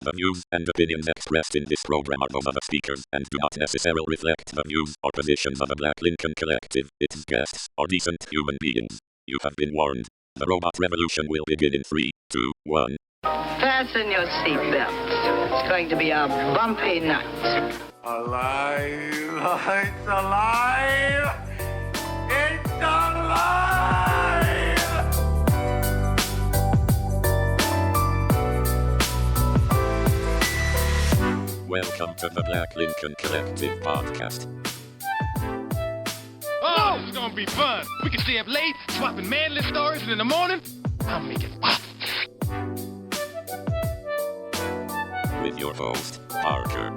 The views and opinions expressed in this program are those of the speakers and do not necessarily reflect the views or positions of the Black Lincoln Collective, its guests, or decent human beings. You have been warned. The robot revolution will begin in 3, 2, 1. Fasten your seatbelts. It's going to be a bumpy night. Alive! It's alive! It's alive! Welcome to the Black Lincoln Collective Podcast. Oh, it's gonna be fun. We can stay up late, swapping manly stories, and in the morning, I'll make it pop. With your host, Parker.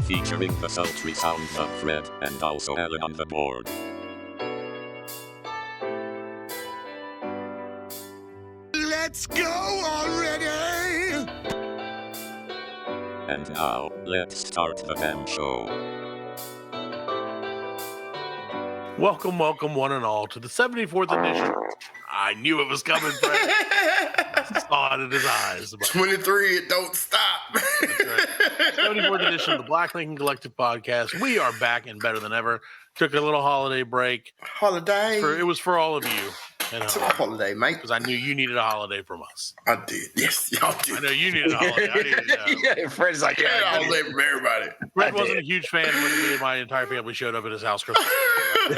Featuring the sultry sounds of Fred and also Allan on the board. Let's go already! And now, let's start the damn show. Welcome, one and all, to the 74th edition. I knew it was coming, Fred. Saw it in his eyes. 23, it don't stop. That's right. 74th edition of the Black Lincoln Collective Podcast. We are back and better than ever. Took a little holiday break. Holiday? It was for all of you. Took a holiday, mate. Because I knew you needed a holiday from us. I did. Yes, y'all did. I know you needed a holiday. I didn't know. Yeah, Fred's like, Yeah, holiday from everybody. Fred wasn't a huge fan when me and my entire family showed up at his house Christmas. You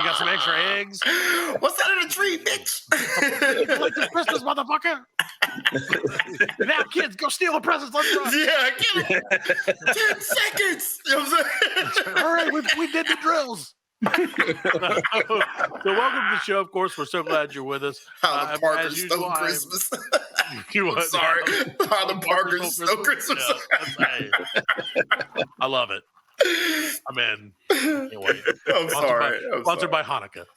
got some extra eggs? What's that in the tree, bitch? It's like this Christmas, motherfucker. Now, kids, go steal the presents. Let's run. Yeah, give it 10 seconds. You know what I'm saying? All right, we did the drills. So welcome to the show. Of course, we're so glad you're with us. How the Parker as usual, stole Christmas. I'm sorry. How the Parker stole Christmas. Yeah, I love it. I'm in. Can't wait. I'm sorry. Sponsored by Hanukkah.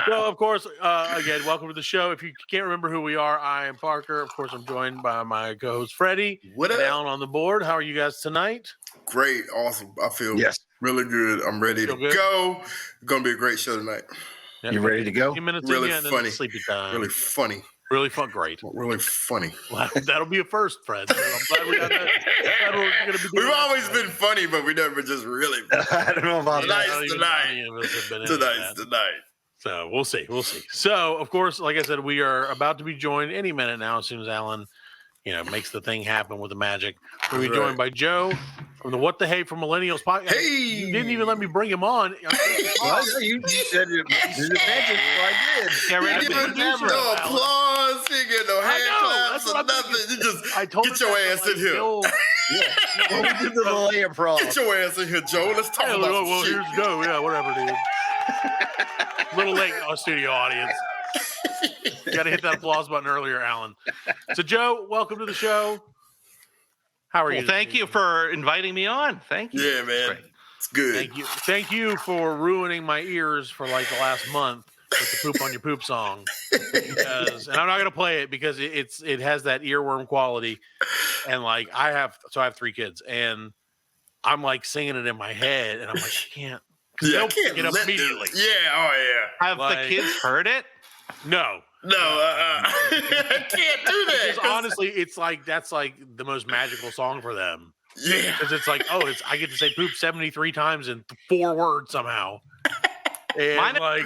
So, of course, again, welcome to the show. If you can't remember who we are, I am Parker. Of course, I'm joined by my co-host Freddie. What up? Down on the board. How are you guys tonight? Great. Awesome. I feel really good. I'm ready to go. It's going to be a great show tonight. Yeah, you ready to go? A few minutes Really in, funny. Sleepy time. Really funny. Really fun. Great. Really funny. Well, that'll be a first, Fred. So I'm glad we got that. Glad we're gonna be doing We've always that. been funny, but we never just really. I don't know about that. Tonight's tonight. So we'll see. So, of course, like I said, we are about to be joined any minute now as soon as Allan, makes the thing happen with the magic. We'll be joined by Joe from the What the Hey from Millennials Podcast. Hey! You didn't even let me bring him on. Well, you said it. There's a magic, so I did. Yeah, He didn't get no applause. He didn't get no hand claps or nothing. You just get your ass in here. Well, we did the delay improv. Get your ass in here, Joe. Let's talk about some shit. Here's Joe. Yeah, whatever, dude. Little late, studio audience. You got to hit that applause button earlier, Allan. So, Joe, welcome to the show. How are you? Thank you for inviting me on. Thank you. Yeah, man. Great. It's good. Thank you for ruining my ears for like the last month with the "Poop on Your Poop" song. And I'm not gonna play it because it has that earworm quality. And like I have 3 kids, and I'm like singing it in my head, and I'm like, I can't. Yeah, I They'll can't pick it up let immediately. this. Yeah, oh yeah. Have the kids heard it? No. I can't do that. Because honestly, it's like that's like the most magical song for them. Yeah. Because it's like, I get to say poop 73 times in 4 words somehow. And Mine like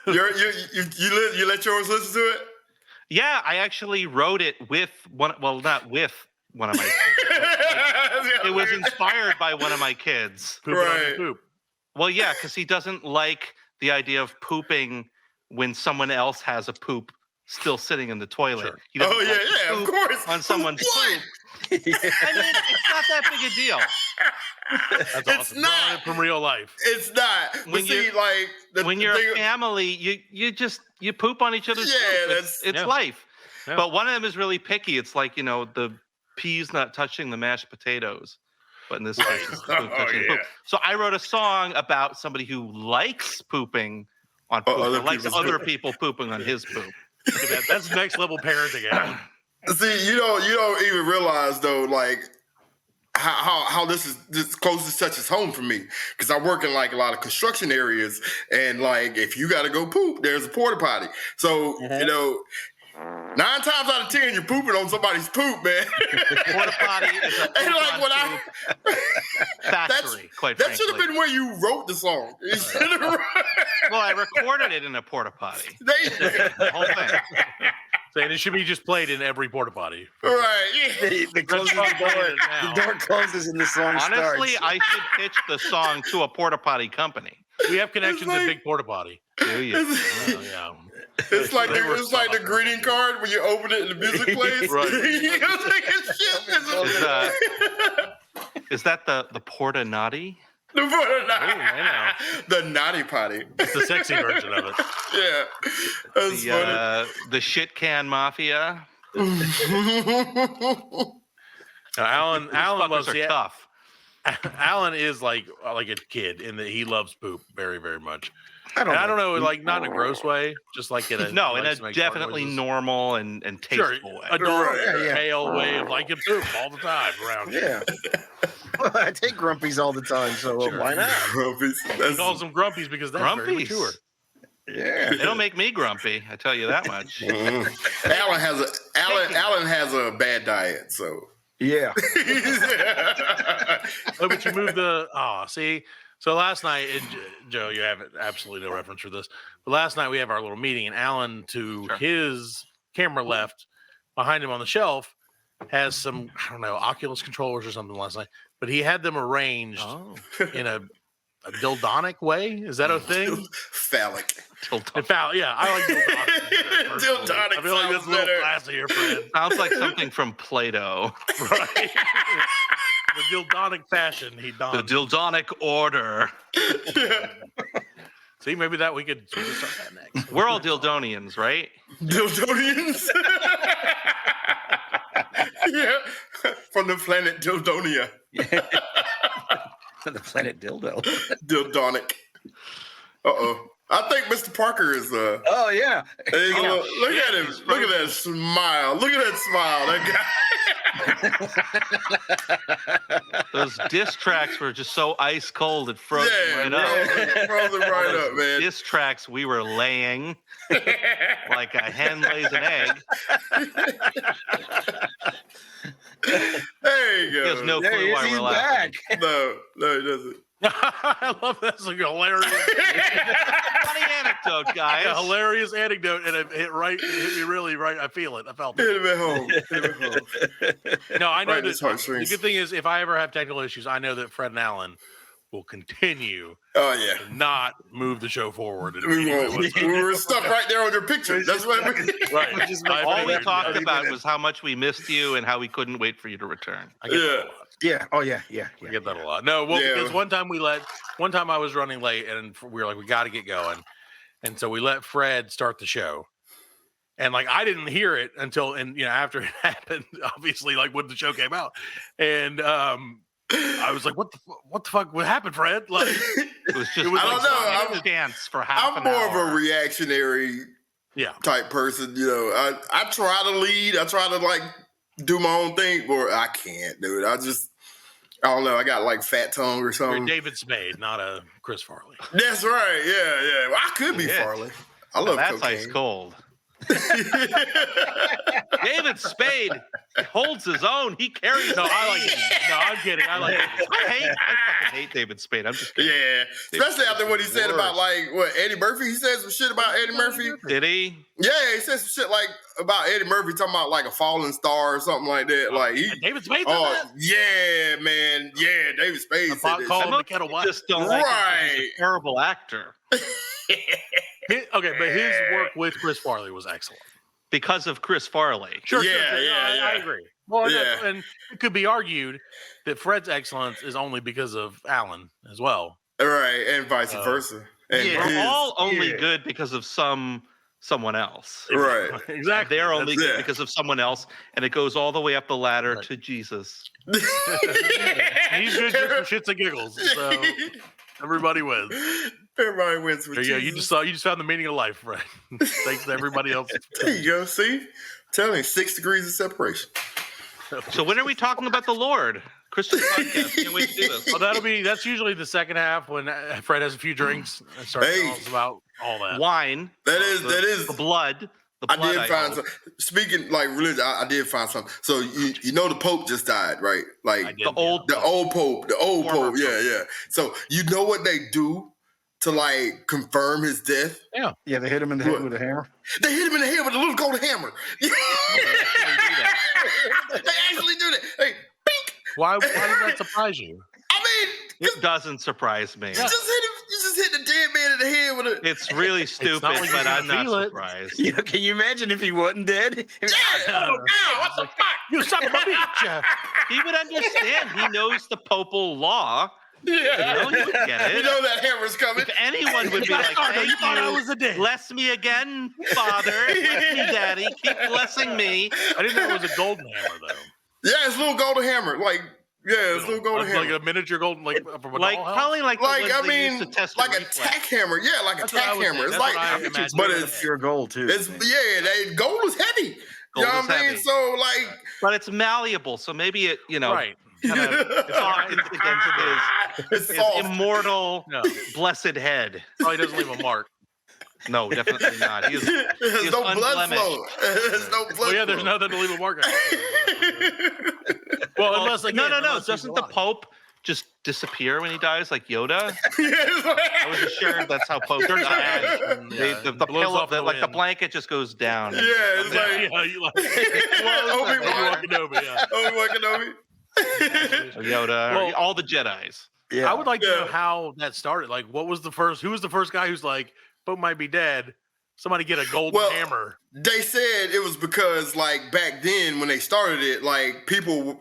you let yours listen to it? Yeah, I actually wrote it with not with one of my kids. It was inspired by one of my kids. pooping on your poop. Well, yeah, because he doesn't like the idea of pooping when someone else has a poop still sitting in the toilet. Sure. He doesn't like to of poop course. on someone's poop. I mean, it's not that big a deal. That's It's awesome. not. Drawing it from real life. It's not. When you're a family, you poop on each other's poop. It's life. Yeah. But one of them is really picky. It's like, the peas not touching the mashed potatoes. But in this case, it's the poop touching poop. So I wrote a song about somebody who likes pooping on poop, or likes other people pooping on his poop. That's next level parenting, Allan. See, you don't even realize though, like how this closest touches home for me, because I work in like a lot of construction areas, and like if you got to go poop, there's a porta potty. So you know, 9 times out of 10, you're pooping on somebody's poop, man. Porta potty is a And like when factory, quite that frankly. should have been where you wrote the song. Well, I recorded it in a porta potty. The whole thing. Saying it should be just played in every porta potty. Right. Yeah. The door closes and the song Honestly, starts. I should pitch the song to a porta potty company. We have connections like- at Big Porta Potty. Do you? Oh, yeah. It's like the greeting card when you open it and the music plays. Right. You go take a shit. Is that the porta naughty? The naughty potty. It's the sexy version of it. Yeah. That's funny. The shit can mafia? Alan loves are tough. Allan is like a kid in that he loves poop very, very much. I I don't know, like not in a gross way, just like in a In he a likes to make definitely noises. normal and Sure, tasteful way. adorable, Yeah. pale way of liking poop all the time around you. Yeah. Well, I take grumpies all the time, so why not? He calls them grumpies because that's very Grumpies. mature. Yeah. They don't make me grumpy, I tell you that much. Allan has a bad diet, so Yeah. Oh, but you moved the see. So last night, and Joe, you have absolutely no reference for this, but last night we have our little meeting, and Allan, to his camera left, behind him on the shelf, has some, I don't know, Oculus controllers or something last night, but he had them arranged in a dildonic way. Is that a thing? phallic. In fact, yeah, I like dildonic. Dildonic I feel like that's a little better. classier, Fred. Sounds like something from Play-Doh. Right? The dildonic fashion he The donned. Dildonic Order. See, maybe that we could start that next. We're all Dildonians, right? Dildonians. Yeah, from the planet Dildonia. The planet dildo. Dildonic. I think Mr. Parker is Oh yeah. Look at him. Look at that smile. Look at that smile. That guy. Those diss tracks were just so ice cold it froze right up. Frozen right up, man. Diss tracks we were laying like a hen lays an egg. There you go. He has no clue why he's we're laughing. back. No, he doesn't. I love that. It's like a hilarious, Funny anecdote, guys. a hilarious anecdote, and it hit me really right. I feel it. I felt it. Hit him at home. No, I know Right in his that. The heartstrings. good thing is, if I ever have technical issues, I know that Fred and Allan will continue Oh yeah. to not move the show forward. We were stuck right there on your picture. That's what I mean. Right. All we talked 30 about minutes. was how much we missed you and how we couldn't wait for you to return. I get that a lot. Yeah. Oh yeah. I get that a lot. No, well, Yeah. because one time I was running late, and we were like, we got to get going, and so we let Fred start the show, and like I didn't hear it until after it happened, obviously, like when the show came out, and I was like, what the fuck? What happened, Fred? Like, It was just It was I don't know. a dance for half I'm an more hour. of a reactionary yeah, type person. I try to lead. I try to like do my own thing, but I can't, dude. I don't know. I got like fat tongue or you're something. David Spade, not a Chris Farley. That's right. Yeah. Well, I could be Yeah. Farley. I love That's cocaine. ice cold. David Spade holds his own. He carries. No, I like it. No, I'm kidding. I like it. I fucking hate David Spade. I'm just kidding. Yeah, especially after what he said about like Eddie Murphy. He said some shit about Eddie Murphy. Did he? Yeah, he said some shit like about Eddie Murphy, talking about like a falling star or something like that. Like he, David Spade said oh that? yeah, man, yeah, David Spade The said pot that call shit. him the kettle black. Just don't like him 'cause he's Right. a terrible actor Okay, but his work with Chris Farley was excellent. because of Chris Farley. Sure, Yeah, I yeah. agree. Well, Yeah. and it could be argued that Fred's excellence is only because of Allan as well. Right, and vice versa. And We're his- all only good because of someone else. right. Exactly. They're only That's good it. because of someone else, and it goes all the way up the ladder Right. to Jesus. He's good just for shits and giggles. So everybody wins. Everybody wins with Yeah, Jesus. you just found the meaning of life, Fred. Thanks to everybody else. There you go. See, telling you, 6 degrees of separation. So when are we talking about the Lord? Christian podcast. Can't wait to do this. Well, that's usually the second half when Fred has a few drinks and starts telling us about all that. Wine. That is the blood. I did find some. Speaking like religion, I did find something. So you know the Pope just died, right? Like the old Pope. Yeah. So you know what they do to like confirm his death? Yeah, they hit him in the head with a hammer. They hit him in the head with a little golden hammer. They actually do that. Hey, bink. Why does that surprise you? I mean, it doesn't surprise me. You just hit the dead man in the head with a. It's really stupid, like but I'm not surprised. Yeah, can you imagine if he wasn't dead? Ow, what the fuck? You son of a bitch! He would understand. He knows the papal law. Yeah. He would get it. You know that hammer's coming. If anyone would be like, thank you thought I was a dick. Bless me again, Father. Bless me, Daddy. Keep blessing me. I didn't know it was a golden hammer, though. Yeah, it's a little golden hammer. Like, it's a little golden hammer. Like a miniature golden, like from a Like, dollhouse? probably like the ones I they used to mean, test like a reflex. tack hammer. Yeah, like a That's what I tack was hammer. thinking. It's That's like, what I imagined. but It's pure gold too. it's gold is heavy. Gold you know is what I mean? heavy. So like, But it's malleable, so maybe it, Right. kind of it's against it's his soft. immortal, No. blessed head. Probably doesn't leave a mark. No, definitely not. He is There's no blood unblemished. flow. There's no blood Well, yeah, flow. there's nothing to leave a mark on. Well, unless no. unless he's Doesn't the alive. Pope just disappear when he dies, like Yoda? Yes. I was assured that's how Pope Turns to dies. ash, and, yeah, The blows pillow, off in the like the wind. blanket, just goes down. Yeah, it's like Yeah, you like Obi-Wan. Kenobi, yeah. Obi-Wan Kenobi. Yoda, Well- all the Jedis. Yeah. I would like to know Yeah. how that started. Like, who was the first guy who's like, Pope might be dead. Somebody get a golden Well, hammer. They said it was because, like, back then when they started it, like,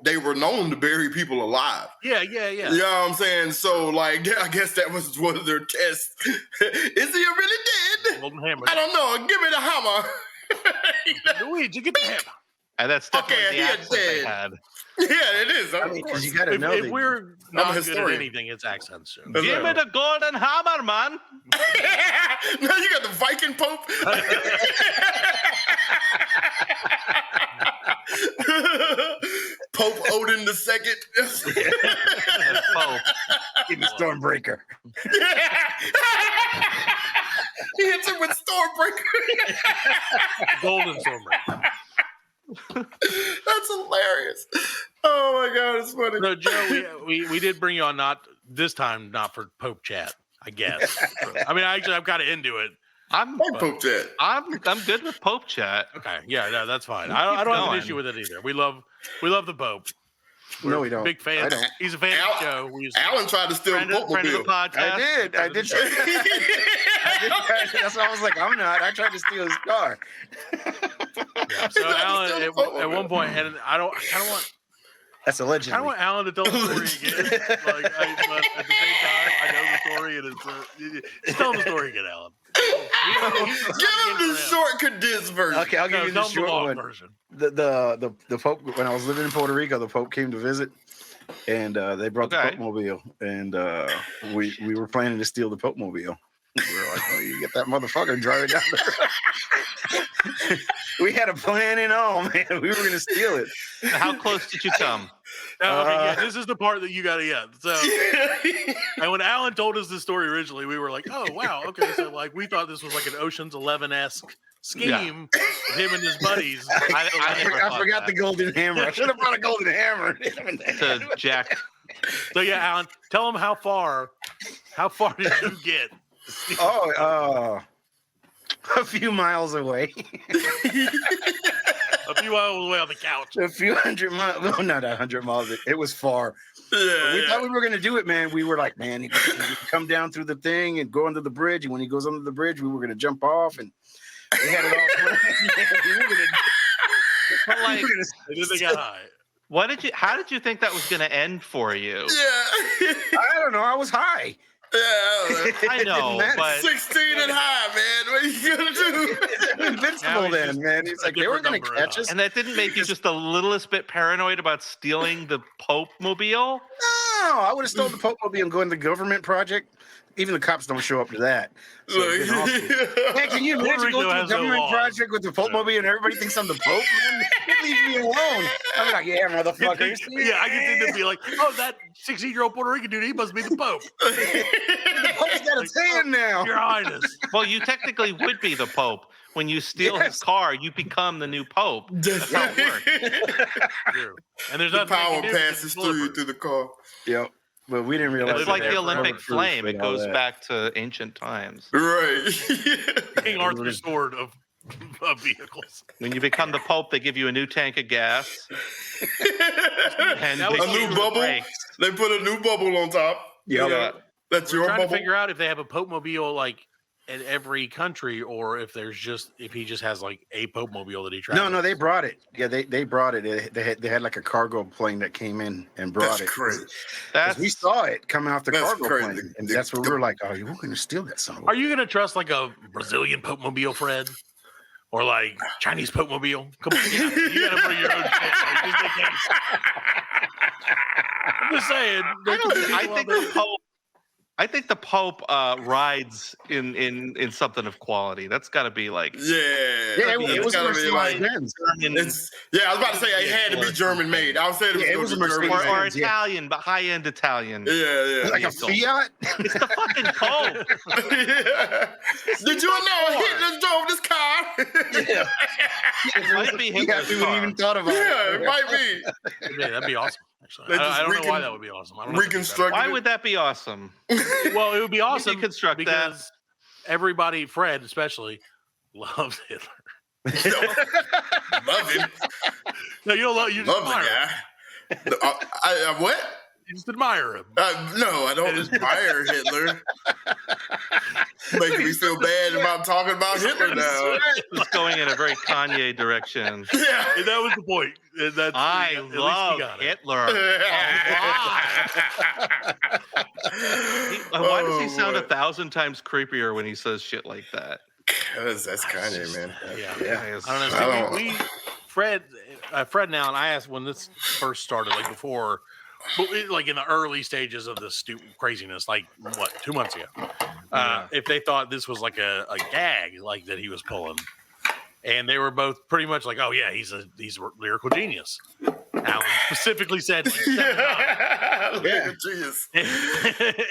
they were known to bury people alive. Yeah. You know what I'm saying? So, like, I guess that was one of their tests. Is he really dead? Golden hammer. I don't know. Give me the hammer. Luigi, get the hammer. And that's definitely Okay, the he is accent they dead. had. Yeah, it is. I Of mean, course. because you got to know If that. we're not good at historian. anything, it's accents. So. That's Give me right. the golden hammer, man. Now you got the Viking Pope. Pope Odin the Second. That's Pope. Give me Stormbreaker. He hits him with Stormbreaker. Golden Stormbreaker. That's hilarious. Oh my god, it's funny. No, Joe, we did bring you on not for Pope chat, I guess. I mean, I'm kind of into it. I'm Pope Chat. I'm good with Pope chat. Okay, yeah, no, that's fine. I don't have going. an issue with it either. We love the Pope. No, we don't. Big fan. I don't. He's a fan of the show. We used to- Alan tried to steal the Friend of the Popemobile. podcast. I did. That's why I was like, I'm not. I tried to steal his car. So Alan, at one point, and I kind of want That's allegedly. I want Alan to tell the story again. But at the same time, I know the story, and it's tell the story again, Alan. Give him the short condensed version. Okay, I'll give you the tell him the short long one. version. The Pope, when I was living in Puerto Rico, the Pope came to visit, and they brought Okay. the Popemobile, and we were planning to steal the Popemobile. We were like, "Oh, you get that motherfucker and drive it down the road." We had a plan and all, man. We were gonna steal it. How close did you come? Now, okay, yeah, this is the part that you got to get. So, and when Alan told us this story originally, we were like, "Oh, wow, okay." So, like, we thought this was like an Ocean's 11-esque scheme with him and his buddies. I forgot the golden hammer. I should have brought a golden hammer. To Jack. So, yeah, Alan, tell him how far did you get? Oh, a few miles away. A few miles away on the couch. A few hundred miles. No, not 100 miles. It was far. We thought we were going to do it, man. We were like, man, he can come down through the thing and go under the bridge. And when he goes under the bridge, we were going to jump off. And we had it all planned. We were gonna, But like, And then they got high. how did you think that was going to end for you? Yeah. I don't know. I was high. Yeah. I know, but 16 and high, man. What are you gonna do? Invincible Now he's then, just man. He's a like, they weren't going to different number catch high. us. and that didn't make you just the littlest bit paranoid about stealing the Popemobile? No, I would have stolen the Popemobile and go into the government project. Even the cops don't show up to that. So it's been awesome. Man, can you Puerto imagine Rico going to a has no government laws. project with the Popemobile and everybody thinks I'm the Pope? Man, leave me alone. I'm like, yeah, motherfuckers. Yeah, I can see them be like, oh, that 16-year-old Puerto Rican dude, he must be the Pope. The Pope's got his hand now. Your Highness. Well, you technically would be the Pope. When you steal his car, you become the new Pope. That's how it works. True. And there's The nothing power they can do passes through you through the car. Yep. But we didn't realize It's They like have the Olympic proof flame. It and all goes that. back to ancient times. Right. King Arthur's sword of vehicles. When you become the Pope, they give you a new tank of gas. And That was A they new give you bubble. brakes. They put a new bubble on top. Yep. Yeah. That's We're your trying to bubble. figure out if they have a Popemobile like in every country, or if he just has like a Popemobile that he travels. No, they brought it. Yeah, they brought it. They had like a cargo plane that came in and brought That's it. crazy. 'Cause That's we saw it coming off the That's cargo crazy. plane, and that's where we were like, "Oh, you were going to steal that son of a-" Are you gonna trust like a Brazilian Popemobile, Fred? Or like Chinese Popemobile? Come on, you gotta bring your own shit. Like, just in case. I'm just saying. I think the Pope rides in something of quality. That's got to be like Yeah. Yeah, It's it was gotta be like. Mercedes-Benz. I was about to say it had to be German made. I was saying Yeah, it was a German Mercedes. or made. Yeah. Italian, but high end Italian. Yeah. Like a Fiat. It's the fucking Pope. Did you know Hitler drove this car? It might be Yeah, Hitler's we wouldn't car. even thought about Yeah, it. it might be. Yeah, that'd be awesome. Actually, They just I don't know why that would be awesome. I don't know if it'd be Reconstruct Why it. would that be awesome? better. Well, it would be awesome deconstruct that. because everybody, Fred especially, loves Hitler. Love him. No, you don't love. You just Love the admire him. guy. What? You just admire him. No, I don't admire Hitler. Making me feel bad about talking about Hitler now. It's going in a very Kanye direction. Yeah. And that was the point. And that's, I at least we love got it. Hitler. Why does he sound boy. 1,000 times creepier when he says shit like that? Because that's Kanye, man. Yeah. Yeah. I don't know. I don't- See, Fred and Allan, I asked when this first started, like before, like in the early stages of this stupid craziness, like what, 2 months ago, if they thought this was like a gag, like that he was pulling, and they were both pretty much like, "Oh yeah, he's a lyrical genius." Allan specifically said, like, 7 times. Yeah. Jeez.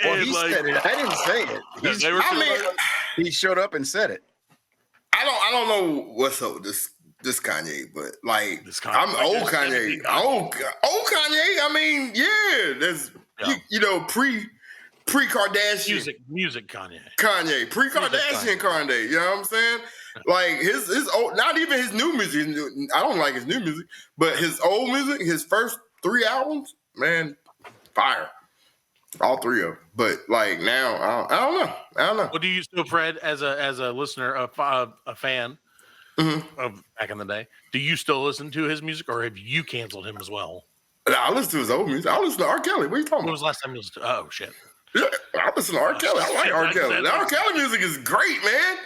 Well, And, he like, said it. I didn't say it. they were I mean, He showed up and said it. I don't know what's up with this Kanye, but like This Kanye, I'm like, old there's Kanye. everything Kanye. Old Kanye. I mean, yeah, there's Yeah. you know pre Kardashian music Kanye. Kanye, pre Kardashian Kanye. You know what I'm saying? Like his old, not even his new music. I don't like his new music, but his old music, his first 3 albums, man, fire. All 3 of them. But like now, I don't know. Well, do you still, Fred, as a listener, a fan of back in the day, do you still listen to his music, or have you canceled him as well? I listen to his old music. I listen to R. Kelly. What are you talking When was about? the last time you listened to? Oh shit! Yeah, I listen to R. Kelly. I like shit, R. I Kelly. said The R. that. Kelly music is great, man.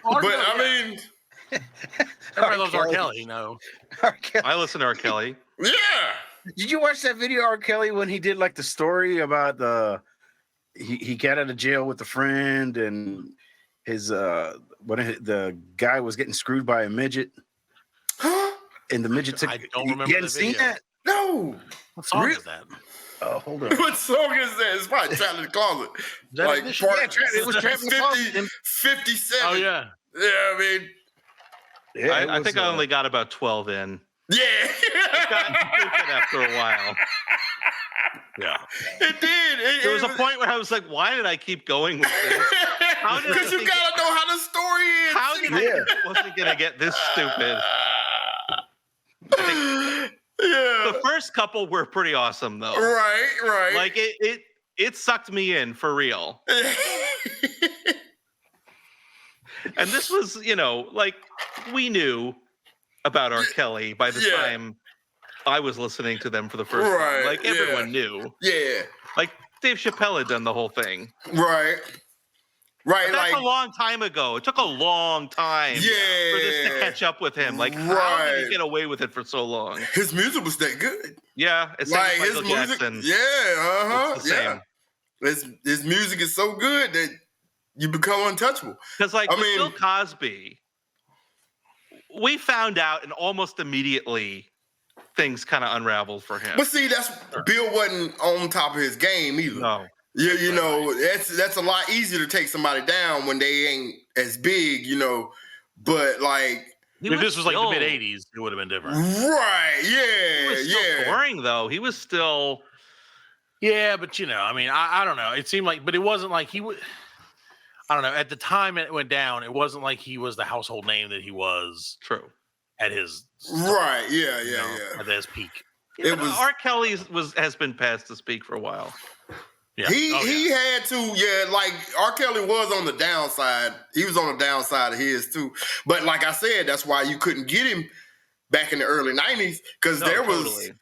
R. But Kelly, I yeah. mean, Everybody loves R. Kelly. Kelly, you know. R. Kelly. I listen to R. Kelly. yeah. Did you watch that video, R. Kelly, when he did like the story about he got out of jail with a friend and his the guy was getting screwed by a midget Huh? and the midget took. I don't remember You hadn't the seen video. that? No. What song Really? is that? Oh, hold on. What song is that? It's probably Trapped in the Closet. Is that Like Ignition? part Yeah, it was Trapped in the Closet. 50, 57. Oh yeah. Yeah, I mean, Yeah, I think I only got about 12 in. yeah. It got stupid after a while. Yeah. It did. There was a point where I was like, why did I keep going with this? How did I Because you think- gotta know how the story is. How did I think it wasn't going to get this stupid? Yeah. The first couple were pretty awesome, though. Right. Like, it sucked me in for real. And this was, like, we knew about R. Kelly by the Yeah. time I was listening to them for the first Right, time. Like, yeah. everyone knew. Yeah. Like, Dave Chappelle had done the whole thing. Right. Right. But that's Like, a long time ago. It took a long time for this to yeah. catch up with him. Like, how did Right. he get away with it for so long? His music was that good. Yeah, it's Like like his Michael music. Jackson. Yeah. It's the Yeah. same. His music is so good that you become untouchable. Because with Bill Cosby, we found out, and almost immediately things kind of unraveled for him. But see, Bill wasn't on top of his game either. No. You know, that's a lot easier to take somebody down when they ain't as big, you know. But like, if this was like the mid '80s, it would have been different. Right? Yeah. He was still touring though. He was still. Yeah, but you know, I mean, I don't know. It seemed like, but it wasn't like he would. I don't know. At the time it went down, it wasn't like he was the household name that he was. True. At his right. Yeah. At his peak. Yeah, it was R. Kelly has been past his peak for a while. Yeah. He had to, like R. Kelly was on the downside. He was on the downside of his too. But like I said, that's why you couldn't get him back in the early 90s because there was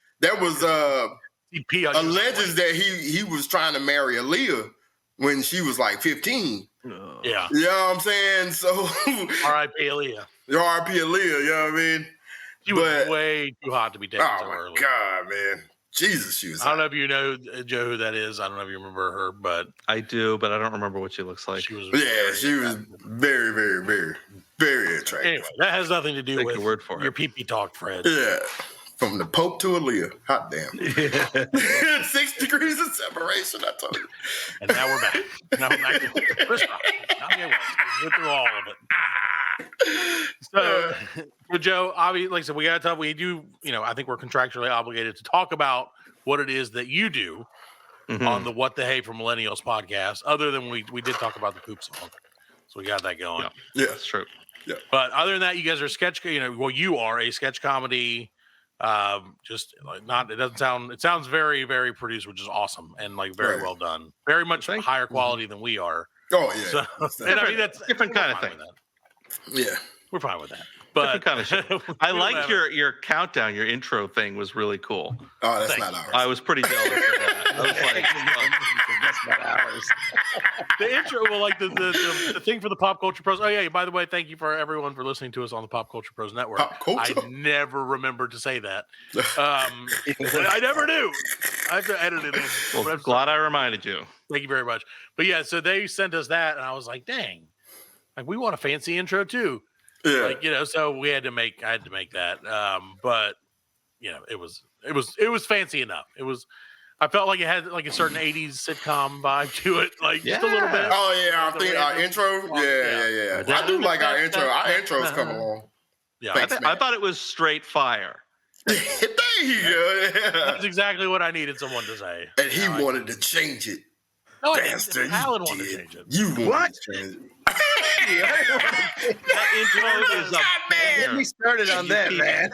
alleges that he was trying to marry Aaliyah when she was like 15. Yeah. You know what I'm saying? So R.I.P. Aaliyah. R.I.P. Aaliyah, you know what I mean? She was way too hot to be taken so early. Oh my God, man. Jesus, she was I don't know if you know, Joe, who that is. I don't know if you remember her, but I do, but I don't remember what she looks like. She was very, very, very, very attractive. Anyway, that has nothing to do with word for your pee-pee talk, Fred. Yeah. From the Pope to Aaliyah. Hot damn. 6 degrees of separation, I told you. And now we're back. Now we're back to Chris Rock. Kanye West. We went through all of it. So, Joe, obviously, like I said, we got to talk. We do, I think we're contractually obligated to talk about what it is that you do on the What the Hey for Millennials podcast, other than we did talk about the poop song. So we got that going. Yeah, that's true. Yeah. But other than that, you guys are you are a sketch comedy. It sounds very, very produced, which is awesome and like very well done. Very much higher quality than we are. Oh, yeah. So, and I mean, that's different kind of thing. Yeah. We're fine with that. But kind of shit. I liked your countdown, your intro thing was really cool. Oh, that's not ours. I was pretty jealous of that. I was like, that's not ours. The intro, well, like the thing for the Pop Culture Pros. Oh yeah, by the way, thank you for everyone for listening to us on the Pop Culture Pros Network. Pop Culture? I never remembered to say that. I never do. I have to edit it in. Well, I'm glad I reminded you. Thank you very much. But yeah, so they sent us that, and I was like, dang, like we want a fancy intro too. Yeah. Like, so I had to make that. But it was fancy enough. I felt like it had like a certain 80s sitcom vibe to it, like just a little bit. Oh yeah, I think our intro. Yeah. I do like our intro. Our intros come along. Yeah, thanks, I thought it was straight fire. There you go. Yeah. That's exactly what I needed someone to say. And he wanted to change it. No, Bastard, Allan wanted to change it. You wanted to change it. That intro is a Get me started on that, man.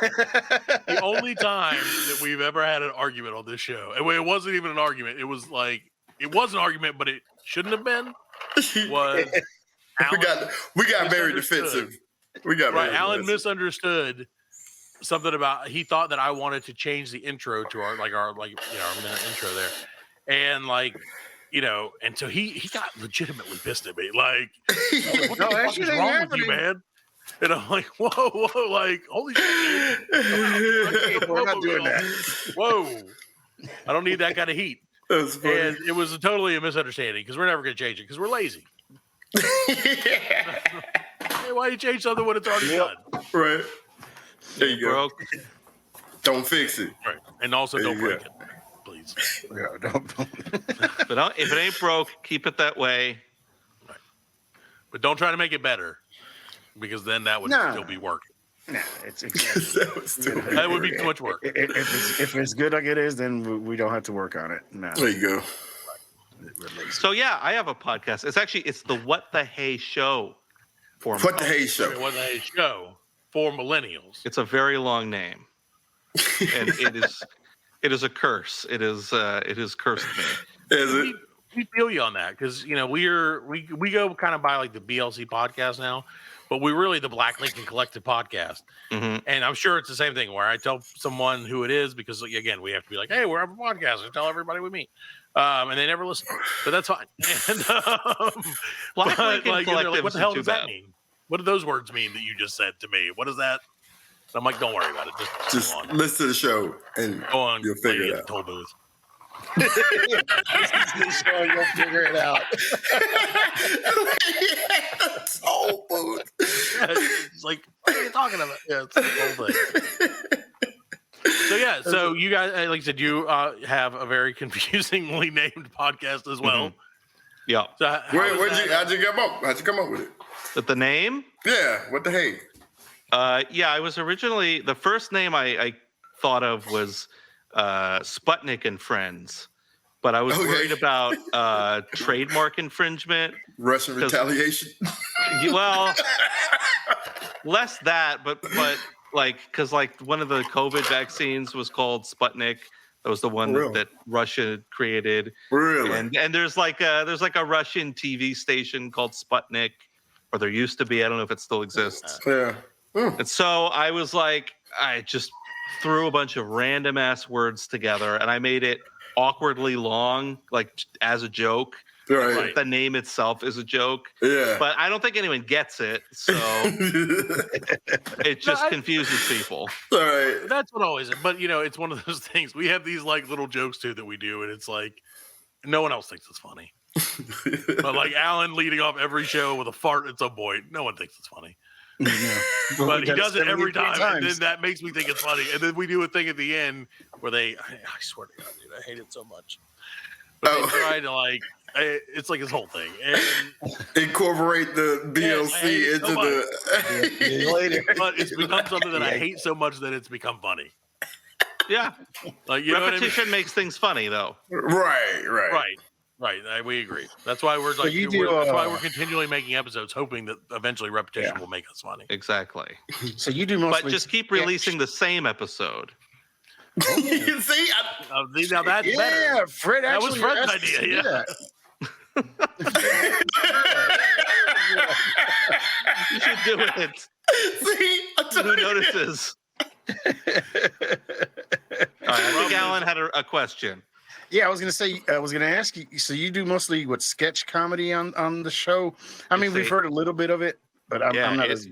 The only time that we've ever had an argument on this show, and it wasn't even an argument. It was an argument, but it shouldn't have been. Was we got very defensive. Allan misunderstood something about. He thought that I wanted to change the intro to our minute intro there, and and so he got legitimately pissed at me. Like, what the fuck is wrong with you, man? And I'm like, whoa, like, holy shit. We're not doing that. Whoa. I don't need that kind of heat. That's funny. And it was totally a misunderstanding because we're never going to change it because we're lazy. Hey, why do you change something when it's already done? Right. There you go. broke. Don't fix it. Right. And also don't break it. Please. Yeah, don't. But if it ain't broke, keep it that way. Right. But don't try to make it better because then that would still be work. Nah, it's exactly. That would be too much work. If it's good like it is, then we don't have to work on it. No. There you go. So yeah, I have a podcast. It's the What the Hey Show. What the Hey Show. What the Hey Show for millennials. It's a very long name, and it is a curse. It has cursed me. Is it? We feel you on that because we go kind of by like the BLC podcast now, but we're really the Black Lincoln Collective podcast. Mm-hmm. And I'm sure it's the same thing where I tell someone who it is because again we have to be like, hey, we're a podcast. I tell everybody we meet, and they never listen, but that's fine. And, Black Lincoln Collective. What the hell does that mean? What do those words mean that you just said to me? What is that? I'm like, don't worry about it. Just listen to the show and go on. you'll figure it out. Toll booth. This is the show, you'll figure it out. Soul food. It's like, what are you talking about? Yeah, it's the whole thing. So yeah, so you guys, like I said, you have a very confusingly named podcast as well. Yeah. So How'd you come up with it? But the name? Yeah. What the hey? Yeah, I was originally the first name I thought of was Sputnik and Friends, but I was worried about trademark infringement, Russian retaliation. Well, less that, but like because like one of the COVID vaccines was called Sputnik. That was the one that Russia created. Really? And there's like a Russian TV station called Sputnik, or there used to be. I don't know if it still exists. Yeah. And so I was like, I just threw a bunch of random ass words together, and I made it awkwardly long, like as a joke. Right. Like the name itself is a joke. Yeah. But I don't think anyone gets it, so it just confuses people. All right. That's what always. But it's one of those things. We have these like little jokes too that we do, and it's like no one else thinks it's funny. But like Allan leading off every show with a fart at some point, no one thinks it's funny. Yeah. But he does it every time, and then that makes me think it's funny. And then we do a thing at the end where I swear to God, dude, I hate it so much. But they try to like, it's like his whole thing. And incorporate the BLC into the later. But it's become something that I hate so much that it's become funny. Yeah. Like Repetition makes things funny, though. Right. We agree. That's why we're like, that's why we're continually making episodes, hoping that eventually repetition will make us funny. Exactly. So you do mostly, but just keep releasing the same episode. You see, now that's better. Yeah, Fred. That was Actually Fred's asked to idea. do that. You should do it. See, Who notices? All right, I think Allan had a question. Yeah, I was gonna ask you. So you do mostly sketch comedy on the show? I mean, we've heard a little bit of it, but I'm not as.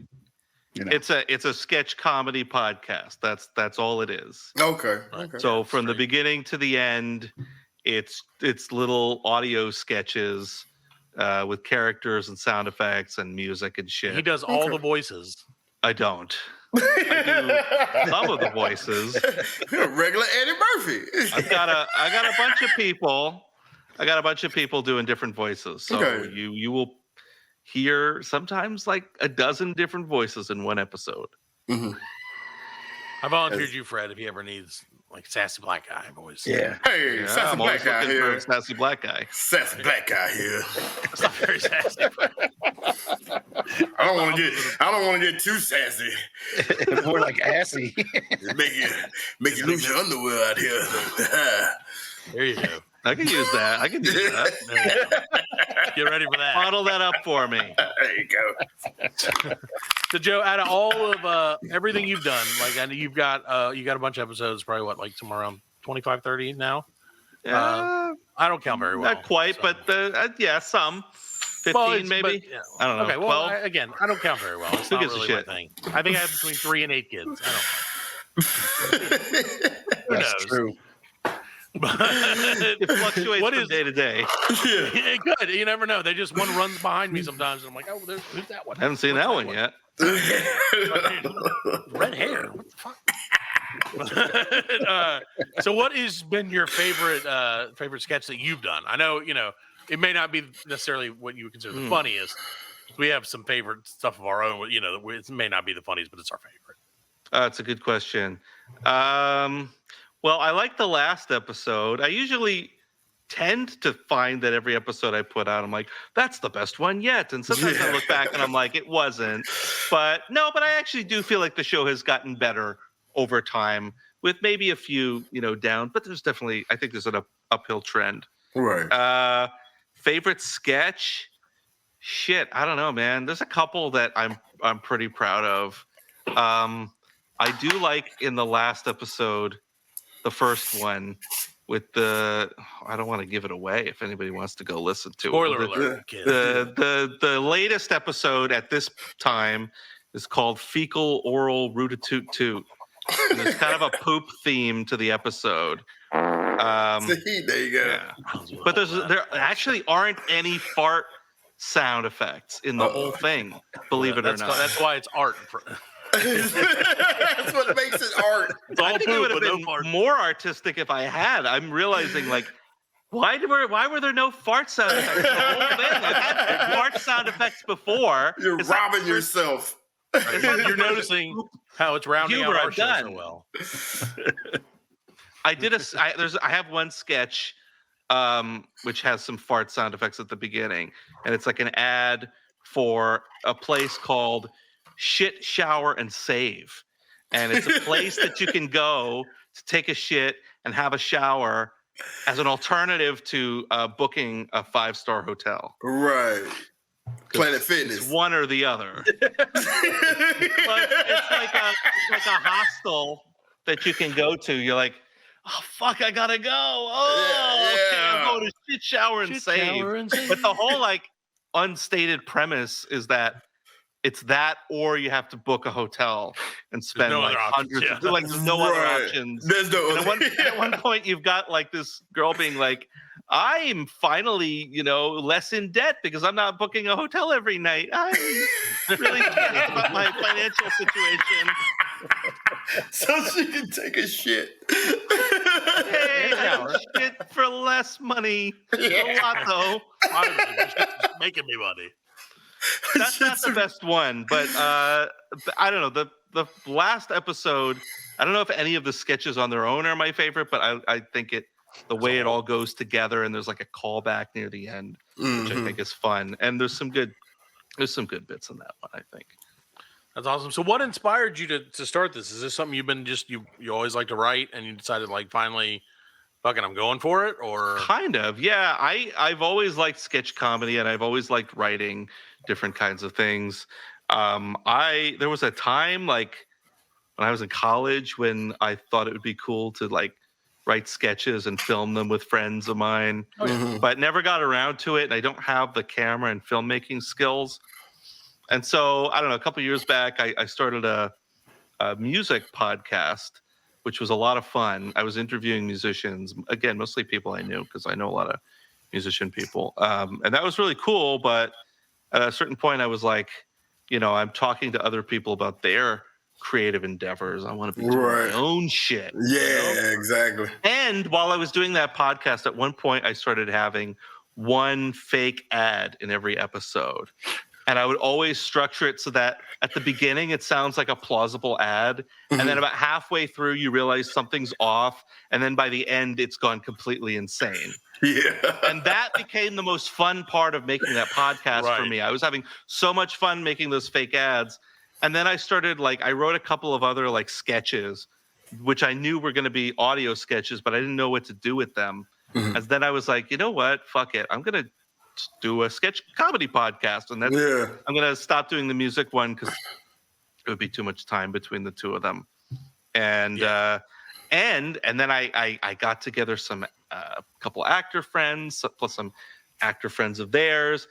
It's a sketch comedy podcast. That's all it is. Okay. So from the beginning to the end, it's little audio sketches with characters and sound effects and music and shit. He does all the voices. I don't. I do some of the voices. Regular Eddie Murphy. I got a bunch of people. I got a bunch of people doing different voices. So you will hear sometimes like a dozen different voices in one episode. Mm-hmm. I volunteered you, Fred, if he ever needs like sassy black guy voice. Yeah. Hey, sassy I'm black guy looking for here. a sassy black guy. Sassy black guy here. It's not very sassy. I don't want to get too sassy. More like assy. Make you lose your underwear out here. There you go. I can use that. There you go. Get ready for that. Model that up for me. There you go. So Joe, out of all of everything you've done, like I know you've got a bunch of episodes, probably like somewhere around 25, 30 now. I don't count very well. Not quite, so. But some 15 maybe. But, yeah. I don't know. Okay, 12? Well, I don't count very well. It's Who not gives really a my shit? thing. I think I have between 3 and 8 kids. I don't know. Who That's knows? true. It fluctuates from day to day. It could. You never know. one runs behind me sometimes, and I'm like, oh, who's that one? I haven't seen that one yet. Red hair. What the fuck? So what has been your favorite sketch that you've done? I know, it may not be necessarily what you would consider the funniest. We have some favorite stuff of our own, it may not be the funniest, but it's our favorite. It's a good question. Well, I like the last episode. I usually tend to find that every episode I put out, I'm like, that's the best one yet. And sometimes I look back and I'm like, it wasn't. But I actually do feel like the show has gotten better over time with maybe a few, down. But there's definitely, I think there's an uphill trend. Right. Favorite sketch? Shit, I don't know, man. There's a couple that I'm pretty proud of. I do like in the last episode, the first one with I don't want to give it away if anybody wants to go listen to Spoiler it. alert. The latest episode at this time is called Fecal Oral Rootatoot Toot. And there's kind of a poop theme to the episode. See, there you go. Yeah. But there actually aren't any fart sound effects in the whole thing, believe it or not. That's why it's art. That's what makes it art. I think it would have been more artistic if I had. I'm realizing, like, why were there no fart sound effects in the whole thing? I've had fart sound effects before. You're robbing yourself. You're noticing how it's rounding out our show so well. I have one sketch which has some fart sound effects at the beginning, and it's like an ad for a place called Shit, Shower, and Save. And it's a place that you can go to take a shit and have a shower as an alternative to booking a 5-star hotel. Right. Planet Fitness. It's one or the other. But it's like a hostel that you can go to. You're like, oh, fuck, I gotta go. Oh, okay, I'll go to Shit, Shower, and Save. But the whole, like, unstated premise is that it's that, or you have to book a hotel and spend hundreds of like there's no other options. There's no other. At one point, you've got like this girl being like, I'm finally, less in debt because I'm not booking a hotel every night. I'm really kidding about my financial situation. So she can take a shit. Hey, shit for less money. A lot, though. It's making me money. That's not the best one, but I don't know. The last episode, I don't know if any of the sketches on their own are my favorite, but I think the way it all goes together, and there's like a callback near the end, which I think is fun. And there's some good bits in that one, I think. That's awesome. So what inspired you to start this? Is this something you've been you always like to write, and you decided like finally, fucking, I'm going for it? Or kind of, yeah. I've always liked sketch comedy, and I've always liked writing different kinds of things. There was a time like when I was in college when I thought it would be cool to like write sketches and film them with friends of mine, but never got around to it. And I don't have the camera and filmmaking skills. And so, I don't know, a couple of years back, I started a music podcast, which was a lot of fun. I was interviewing musicians, again, mostly people I knew because I know a lot of musician people. And that was really cool. But at a certain point, I was like, I'm talking to other people about their creative endeavors. I want to be doing my own shit. Yeah, exactly. And while I was doing that podcast, at one point, I started having one fake ad in every episode. And I would always structure it so that at the beginning, it sounds like a plausible ad. And then about halfway through, you realize something's off. And then by the end, it's gone completely insane. Yeah. And that became the most fun part of making that podcast for me. I was having so much fun making those fake ads. And then I started, I wrote a couple of other, sketches, which I knew were going to be audio sketches, but I didn't know what to do with them. And then I was like, you know what? Fuck it. I'm going to do a sketch comedy podcast, and I'm gonna stop doing the music one because it would be too much time between the two of them. And and then I got together some couple actor friends plus some actor friends of theirs.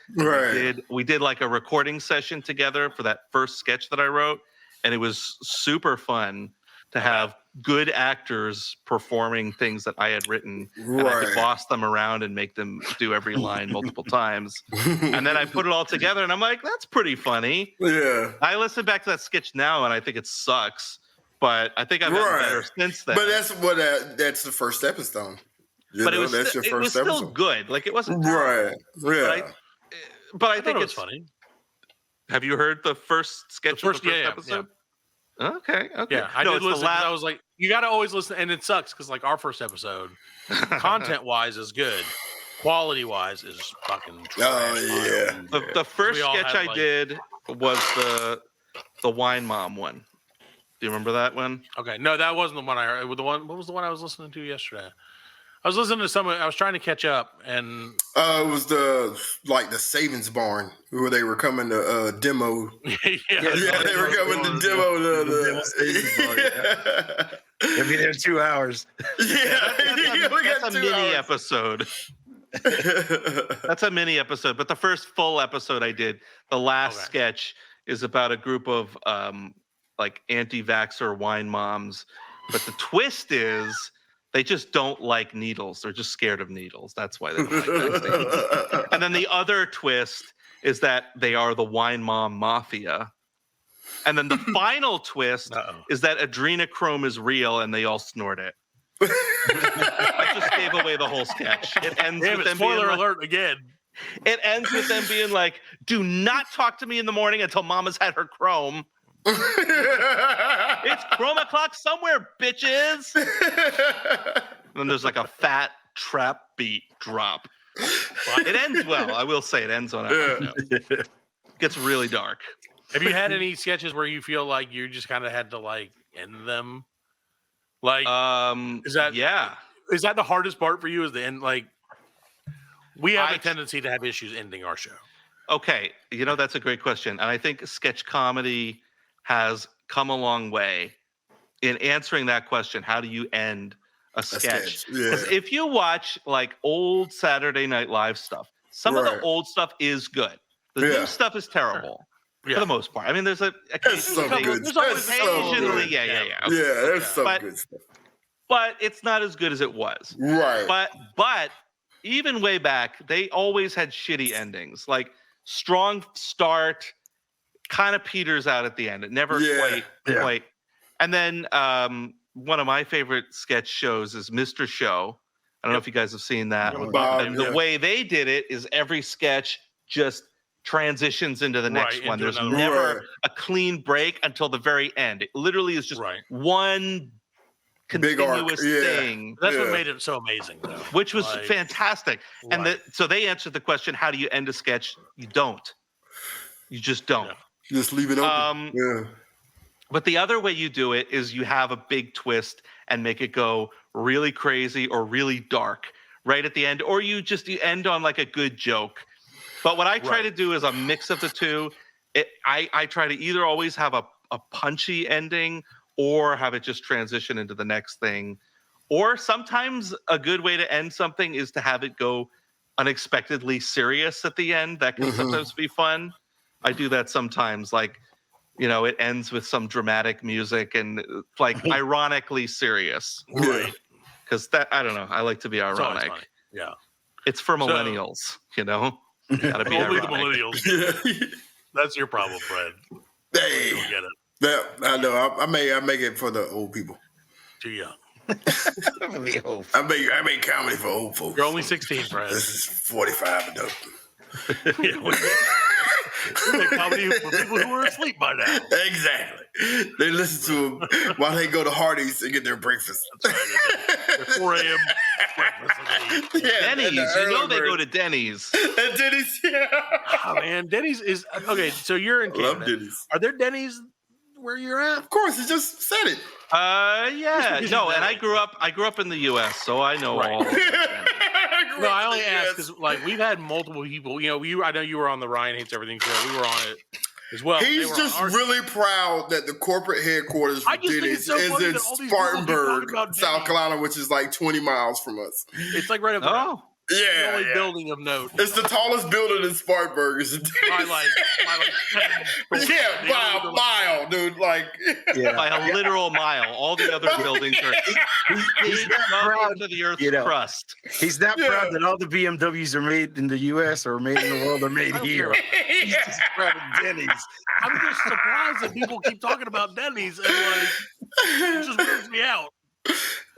We did like a recording session together for that first sketch that I wrote, and it was super fun to have good actors performing things that I had written, and I could boss them around and make them do every line multiple times. And then I put it all together, and I'm like, that's pretty funny. Yeah. I listen back to that sketch now, and I think it sucks, but I think I've gotten better since then. But that's the first episode. But it was still good. Like, it wasn't terrible. Yeah. But I think it's funny. Have you heard the first sketch of the first episode? Yeah. Okay. Yeah, I did listen. I was like, you got to always listen, and it sucks because our first episode, content-wise, is good. Quality-wise, is fucking trash. Oh yeah. The first sketch I did was the Wine Mom one. Do you remember that one? Okay, no, that wasn't the one I heard. What was the one I was listening to yesterday? I was listening to someone. I was trying to catch up, and it was the savings barn where they were coming to demo. They were coming to demo the savings barn. They'll be there 2 hours. That's a mini episode. That's a mini episode, but the first full episode I did, the last sketch is about a group of anti-vaxxer wine moms, but the twist is They just don't like needles. They're just scared of needles. That's why they don't like vaccines. And then the other twist is that they are the wine mom mafia. And then the final twist is that adrenochrome is real and they all snort it. I just gave away the whole sketch. It ends with them spoiler being alert again. It ends with them being like, "Do not talk to me in the morning until Mama's had her chrome." It's chrome o'clock somewhere, bitches. And then there's like a fat trap beat drop. But it ends well. I will say it ends on a high note. Gets really dark. Have you had any sketches where you feel like you just kind of had to like end them? Like, is that the hardest part for you? Is the end? Like, we have a tendency to have issues ending our show. Okay, that's a great question, and I think sketch comedy has come a long way in answering that question. How do you end a sketch? Because if you watch like old Saturday Night Live stuff, some of the old stuff is good. The new stuff is terrible. For the most part. I mean, there's there's some good stuff. Yeah, there's some good stuff. But it's not as good as it was. Right. But even way back, they always had shitty endings. Like strong start, kind of peters out at the end. It never quite. And then one of my favorite sketch shows is Mr. Show. I don't know if you guys have seen that. The way they did it is every sketch just transitions into the next one. There's never a clean break until the very end. It literally is just one continuous thing. That's what made it so amazing, though. Which was fantastic. And so they answered the question, how do you end a sketch? You don't. You just don't. Just leave it open. But the other way you do it is you have a big twist and make it go really crazy or really dark right at the end. Or you end on like a good joke. But what I try to do is a mix of the two. I try to either always have a punchy ending or have it just transition into the next thing. Or sometimes a good way to end something is to have it go unexpectedly serious at the end. That can sometimes be fun. I do that sometimes. Like, it ends with some dramatic music and like ironically serious. Right. Because I don't know. I like to be ironic. Yeah. It's for millennials, Gotta be only ironic. the millennials. That's your problem, Fred. Hey, You get it. Yeah, I know. I make it for the old people. Too young. I make comedy for old folks. You're only 16, Fred. This is 45 and up. We make comedy for people who are asleep by now. Exactly. They listen to them while they go to Hardee's and get their breakfast. That's right. Their 4 a.m. breakfast. Denny's. They go to Denny's. And Denny's, Oh, man. Denny's is... Okay, so you're in Canada. Love Denny's. Are there Denny's where you're at? Of course, he just said it. Yeah. No, and I grew up in the U.S., so I know all of that. No, I only ask because like we've had multiple people. I know you were on the Ryan Hates Everything show. We were on it as well. He's just really proud that the corporate headquarters for Denny's is in Spartanburg, South Carolina, which is like 20 miles from us. It's like right up there. Oh. Yeah, the only building of note. It's the tallest building in Spartanburg. By by a mile, dude. Like, by a literal mile. All the other buildings are he's not proud to the Earth's crust. He's not proud that all the BMWs are made in the U.S. or made in the world are made here. He's just proud of Denny's. I'm just surprised that people keep talking about Denny's and like it just weirds me out.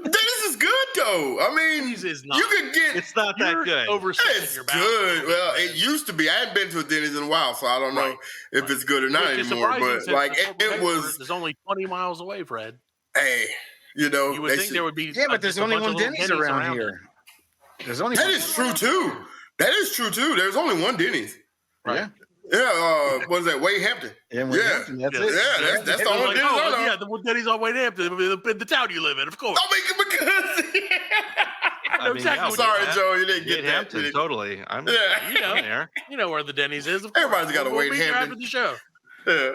Denny's is good though. I mean, is not. You could get. It's not that good. It's good. Well, it used to be. I hadn't been to a Denny's in a while, so I don't know if it's good or not anymore. But like, it was. It's only 20 miles away, Fred. Hey, you would think there would be. Yeah, but there's only one Denny's around here. There's only. That is true too. That is true too. There's only one Denny's. Right. Yeah, what is that? Wade Hampton. Hampton, that's it. Yeah, that's the only Denny's I know. Yeah, the Denny's on Wade Hampton, in the town you live in, of course. I mean, because... I'm sorry, Joe, you didn't get that. Hampton, totally. I'm there. You know where the Denny's is. Everybody's got a Wade Hampton. After the show. Yeah.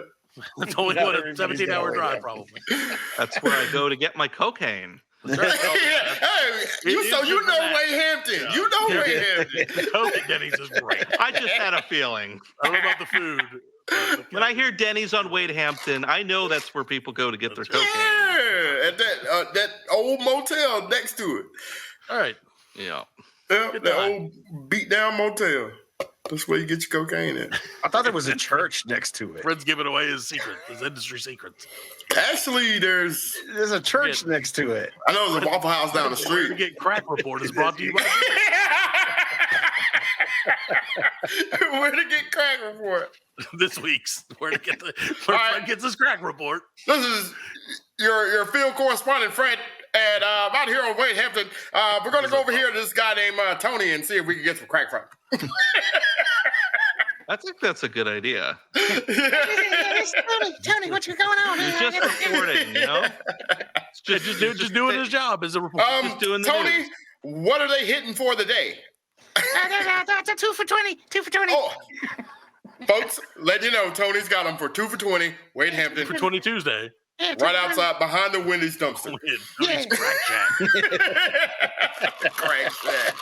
It's only a 17-hour drive, probably. That's where I go to get my cocaine. That's right. Hey, you know Wade Hampton. Yeah. You know Wade Hampton. The Coke at Denny's is great. I just had a feeling. I don't know about the food. When I hear Denny's on Wade Hampton, I know that's where people go to get their cocaine. Yeah, at that old motel next to it. All right. Yeah. Yeah, that old beat down motel. That's where you get your cocaine at. I thought there was a church next to it. Fred's giving away his secret, his industry secrets. Actually, there's a church next to it. I know there's a Waffle House down the street. To get crack report is brought to you by Where to get crack report? this week's Fred gets his crack report. This is your field correspondent, Fred, and out here on Wade Hampton. We're going to go over here to this guy named Tony and see if we can get some crack from him. I think that's a good idea. Tony, what's going on? He's just reporting, you know? Just doing his job as a reporter. Just doing the Tony, news. what are they hitting for the day? That's a 2 for 20. 2 for 20. Oh, folks, let you know, Tony's got them for 2 for 20. Wade Hampton. For 20 Tuesday. Yeah, Right outside behind the Wendy's dumpster. Tony's crack jack. Crack Shack.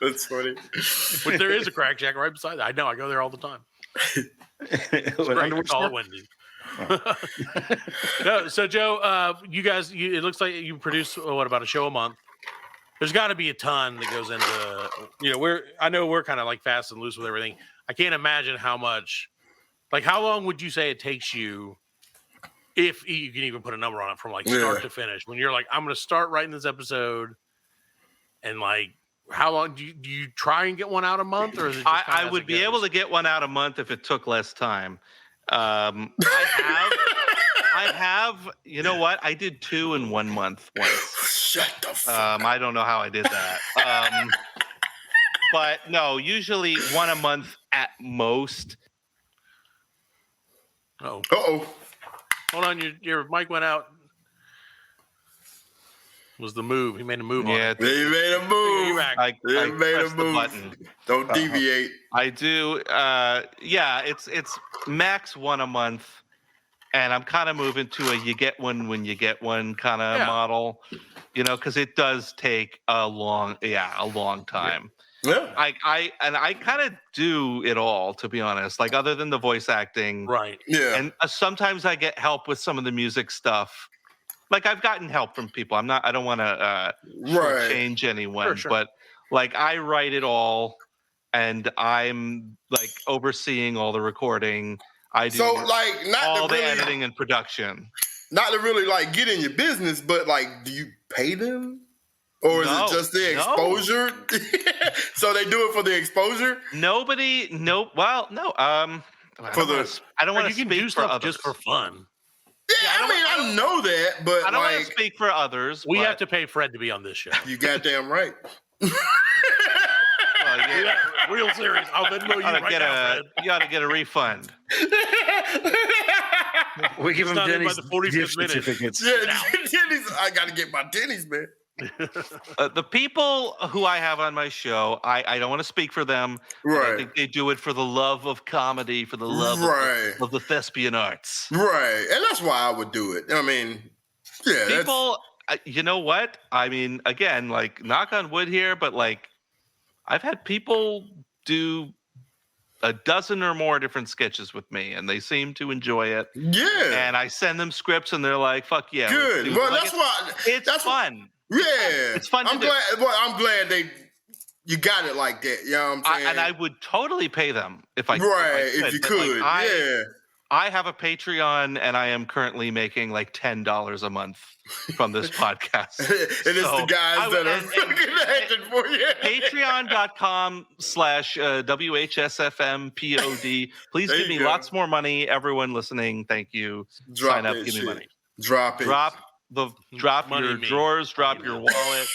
That's funny. But there is a crack jack right beside that. I know. I go there all the time. It's great. We call it Wendy's. No, so Joe, you guys, it looks like you produce about a show a month. There's got to be a ton that goes into, I know we're kind of like fast and loose with everything. I can't imagine how much, like how long would you say it takes you, if you can even put a number on it, from like start to finish, when you're like, I'm going to start writing this episode, and like, how long do you try and get one out a month, or is it just I would be able to get one out a month if it took less time. I have, you know what? I did 2 in 1 month once. Shut the fuck I don't know how I did that. But no, usually 1 a month at most. Oh. Uh-oh. Hold on, your mic went out. Was the move? He made a move on it. They made a move. I made a pressed the move. button. Don't deviate. I do. It's max 1 a month, and I'm kind of moving to a you get one when you get one kind of model, because it does take a long time. Yeah. I kind of do it all, to be honest. Like, other than the voice acting, Right. Yeah. and sometimes I get help with some of the music stuff. Like, I've gotten help from people. I don't want to change anyone, Sure. but like, I write it all, and I'm like overseeing all the recording. I do So like not all to the really, editing and production. not to really like get in your business, but like, do you pay them? Or is it just the exposure? So they do it for the exposure? No. For I don't want You to can speak do for stuff others. just for fun. Yeah, I know that, but I don't want to like, speak for others. We but- have to pay Fred to be on this show. you goddamn right. yeah. Real serious. I'll Venmo you right now, Fred. You got to get a refund. We give It's him not in by Denny's the 45th gift minute. certificates. Yeah, Denny's, I got to get my Denny's, man. The people who I have on my show, I don't want to speak for them. But I Right. think they do it for the love of comedy, for the love of the thespian arts. Right. And that's why I would do it. I mean, yeah. People, you know what? I mean, again, like, knock on wood here, but like, I've had people do a dozen or more different sketches with me, and they seem to enjoy it. Yeah. And I send them scripts, and they're like, "Fuck yeah, let's Good. do it." Well, Like, that's why. it's that's fun. Yeah. It's fun to I'm do. glad. Well, I'm glad you got it like that. You know what I'm saying? And I would totally pay them if I if you But, could. like, yeah. I have a Patreon, and I am currently making like $10 a month from this podcast. And it's the So, guys that are fucking acting for you. Patreon.com/WHSFMPOD. Please There give you me go. lots more money. Everyone listening, thank you. Drop Sign up, that give me shit. money. Drop it. Drop Money your me. drawers, drop Money your me. wallet,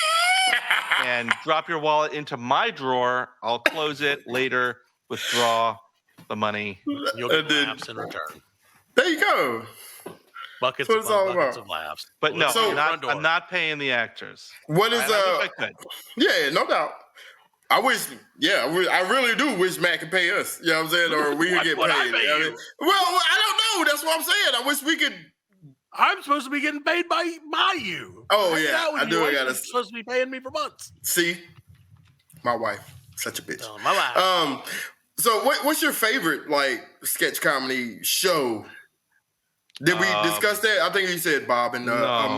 and drop your wallet into my drawer. I'll close it later, withdraw the money. You'll And get then- laughs in return. There you go. Buckets That's of what it's all fun, buckets about. of laughs. But no, So- I'm not paying the actors. What is I wish I could. Yeah, no doubt. I really do wish Matt could pay us. You know what I'm saying? Or we could get What paid. I pay You know what I you? mean? Well, I don't know. That's what I'm saying. I wish we could. I'm supposed to be getting paid by you. Oh, Right yeah, now, when I you do, I wife gotta- is supposed to be paying me for months. See, my wife, such a bitch. Oh, my life. So what's your favorite like sketch comedy show? Did we discuss that? I think you said Bob and no.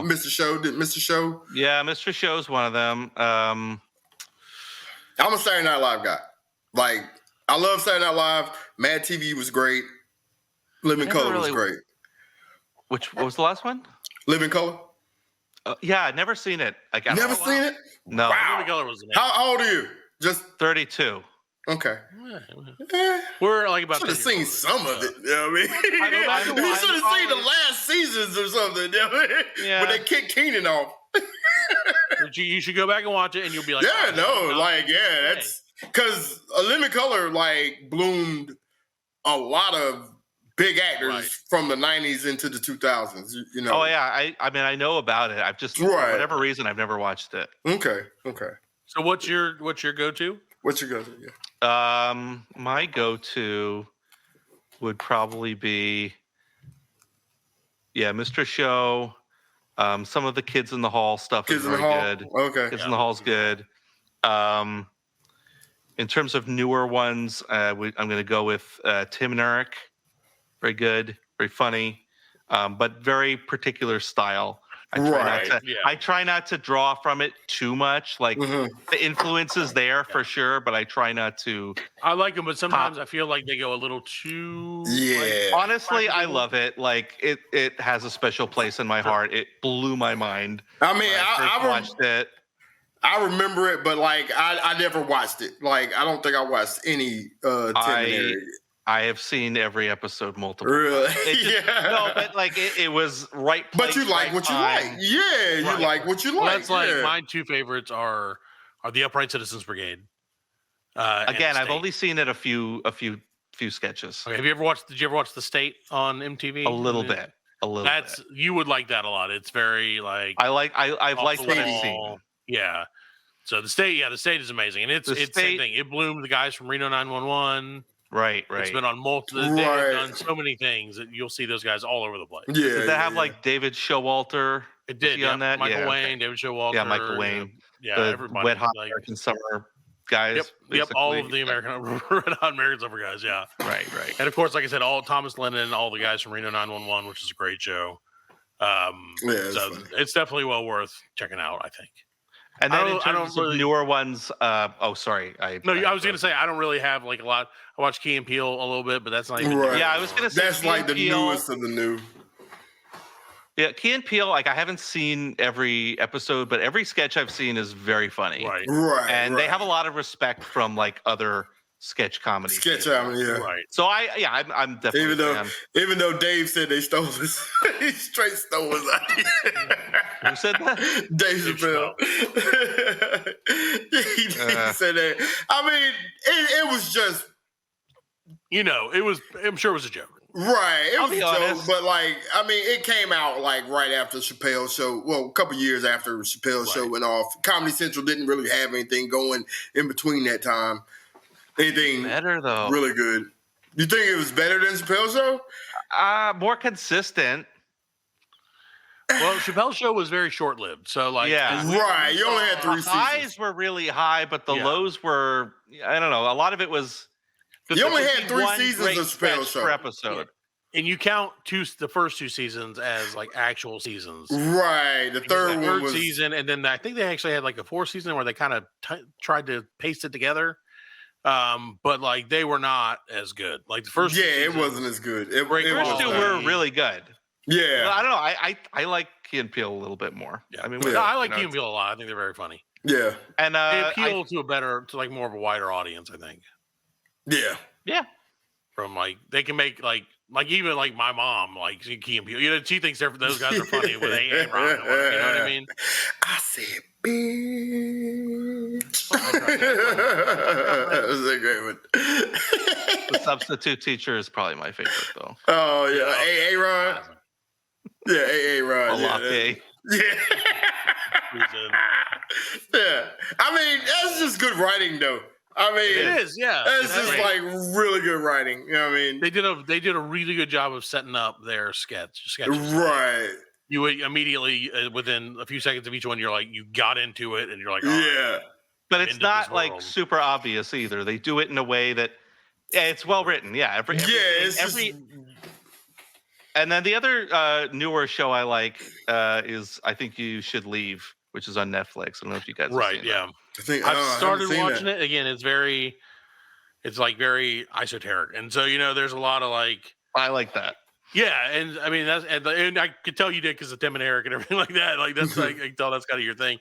Mr. Show. Did Mr. Show? Yeah, Mr. Show's one of them. I'm a Saturday Night Live guy. Like, I love Saturday Night Live. Mad TV was great. Living Color was great. What was the last one? Living Color? Yeah, I've never seen it. Never seen it? No. Wow. Living Color was amazing. How old are you? Just 32. Okay. We're like about. Should have seen some of it. You know what I mean? You should have seen the last seasons or something. You know what I mean? Yeah. When they kicked Keenan off. You should go back and watch it, and you'll be like, yeah, that's because Living Color like bloomed a lot of big actors from the 90s into the 2000s. You know? Oh yeah, I mean I know about it. I've just for whatever reason I've never watched it. Okay. So what's your go-to? What's your go-to? Yeah. My go-to would probably be Mr. Show. Some of the Kids in the Hall stuff is very good. Okay. Kids in the Hall's good. In terms of newer ones, I'm going to go with Tim and Eric. Very good, very funny, but very particular style. I try not to draw from it too much. Like the influence is there for sure, but I try not to. I like them, but sometimes I feel like they go a little too. Yeah. Honestly, I love it. Like it has a special place in my heart. It blew my mind. I mean, I watched it. I remember it, but like I never watched it. Like I don't think I watched any Tim and Eric. I have seen every episode multiple really? times. No, but like it was right place, but you like right what time. you like. Yeah, you like what you like. Well, that's like my two favorites are the Upright Citizens Brigade. Again, I've only seen it a few sketches. Okay, did you ever watch The State on MTV? A little bit. You would like that a lot. It's very like I've liked what I've seen. Yeah. So The State is amazing. And it's the same thing. It bloomed the guys from Reno 911. Right. It's been on multiple. They've done so many things that you'll see those guys all over the place. Yeah. Did they have like David Showalter? It did. On that? Michael Wayne, David Showalter. Yeah, Michael Wayne. Yeah, the everybody. Wet Hot American Summer guys. Yep. All of the Red Hot American Summer guys. Yeah. Right. And of course, like I said, all Thomas Lennon, all the guys from Reno 911, which is a great show. It's definitely well worth checking out, I think. And then in terms of newer ones, I was going to say I don't really have like a lot. I watch Key and Peele a little bit, but that's not even. Right. Yeah, I was going to say that's Key like and the Peele, newest of the new. Yeah, Key and Peele. Like I haven't seen every episode, but every sketch I've seen is very funny. Right. And they have a lot of respect from like other sketch comedy. Right. So I'm definitely even though Dave said they stole his, he straight stole his idea. Who said that? Dave Chappelle. he said that. I mean, it was just. I'm sure it was a joke. Right. It was a joke, but like, I mean, it came out like right after Chappelle's show. Well, a couple years after Chappelle's show went off. Comedy Central didn't really have anything going in between that time. Anything better though? Really good. You think it was better than Chappelle's show? More consistent. Well, Chappelle's show was very short-lived, so like, You only had 3 seasons. The highs were really high, but the lows were, I don't know. A lot of it was. You only had 3 seasons of Chappelle's show per episode, and you count the first 2 seasons as like actual seasons, right? The third one was season, and then I think they actually had like a 4th season where they kind of tried to paste it together. But like they were not as good. Like the first, it wasn't as good. The first 2 were really good. Yeah, but I don't know. I like Key and Peele a little bit more. Yeah, I mean, I like Key and Peele a lot. I think they're very funny. Yeah, and they appeal to like more of a wider audience. I think. Yeah. From like they can make like even like my mom like Key and Peele. She thinks those guys are funny with A and Ron. You know what I mean? I said, bitch. That was a great one. The Substitute Teacher is probably my favorite though. Oh yeah, A Ron. Yeah, A Ron. Yeah. Yeah. I mean, that's just good writing though. I mean, it is, yeah. It's just like really good writing. You know what I mean? They did a really good job of setting up their sketches. Right. You would immediately within a few seconds of each one, you're like, you got into it, and you're like, But it's not like super obvious either. They do it in a way that it's well written. Yeah. And then the other newer show I like is I Think You Should Leave, which is on Netflix. I don't know if you guys have seen that. I've started watching it. Again, it's very esoteric. And so, there's a lot of like... I like that. Yeah, and I mean, and I could tell you did because of Tim and Eric and everything like that. Like, that's like, I can tell that's kind of your thing.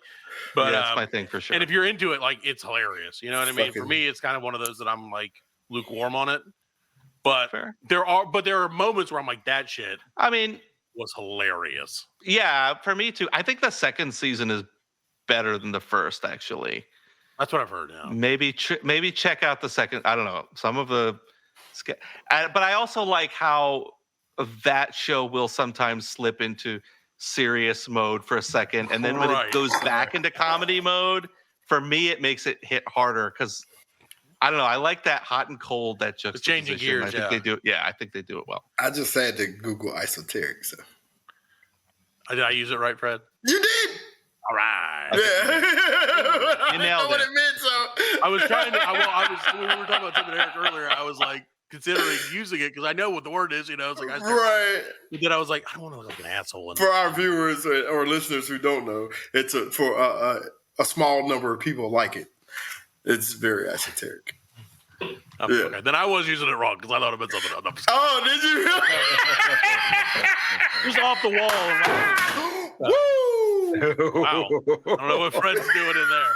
But that's my thing for sure. And if you're into it, like, it's hilarious. You know what I mean? For me, it's kind of one of those that I'm like lukewarm on it. But there are moments where I'm like, that shit. I mean, was hilarious. Yeah, for me too. I think the second season is better than the first. Actually, that's what I've heard. Now, maybe check out the second. I don't know some of the, but I also like how that show will sometimes slip into serious mode for a second, and then when it goes back into comedy mode, for me, it makes it hit harder because. I don't know. I like that hot and cold, that juxtaposition. Changing gears, I think they do. Yeah, I think they do it well. I just had to Google esoteric. So, did I use it right, Fred? You did. All right. Yeah. You nailed it. What it meant. So I was trying to. When we were talking about Tim and Eric earlier, I was like considering using it because I know what the word is. It's like right. But then I was like, I don't want to look like an asshole. For our viewers or listeners who don't know, it's for a small number of people like it. It's very esoteric. Okay. Then I was using it wrong because I thought it meant something else. Oh, did you? Just off the wall. Woo! Wow. I don't know what Fred's doing in there.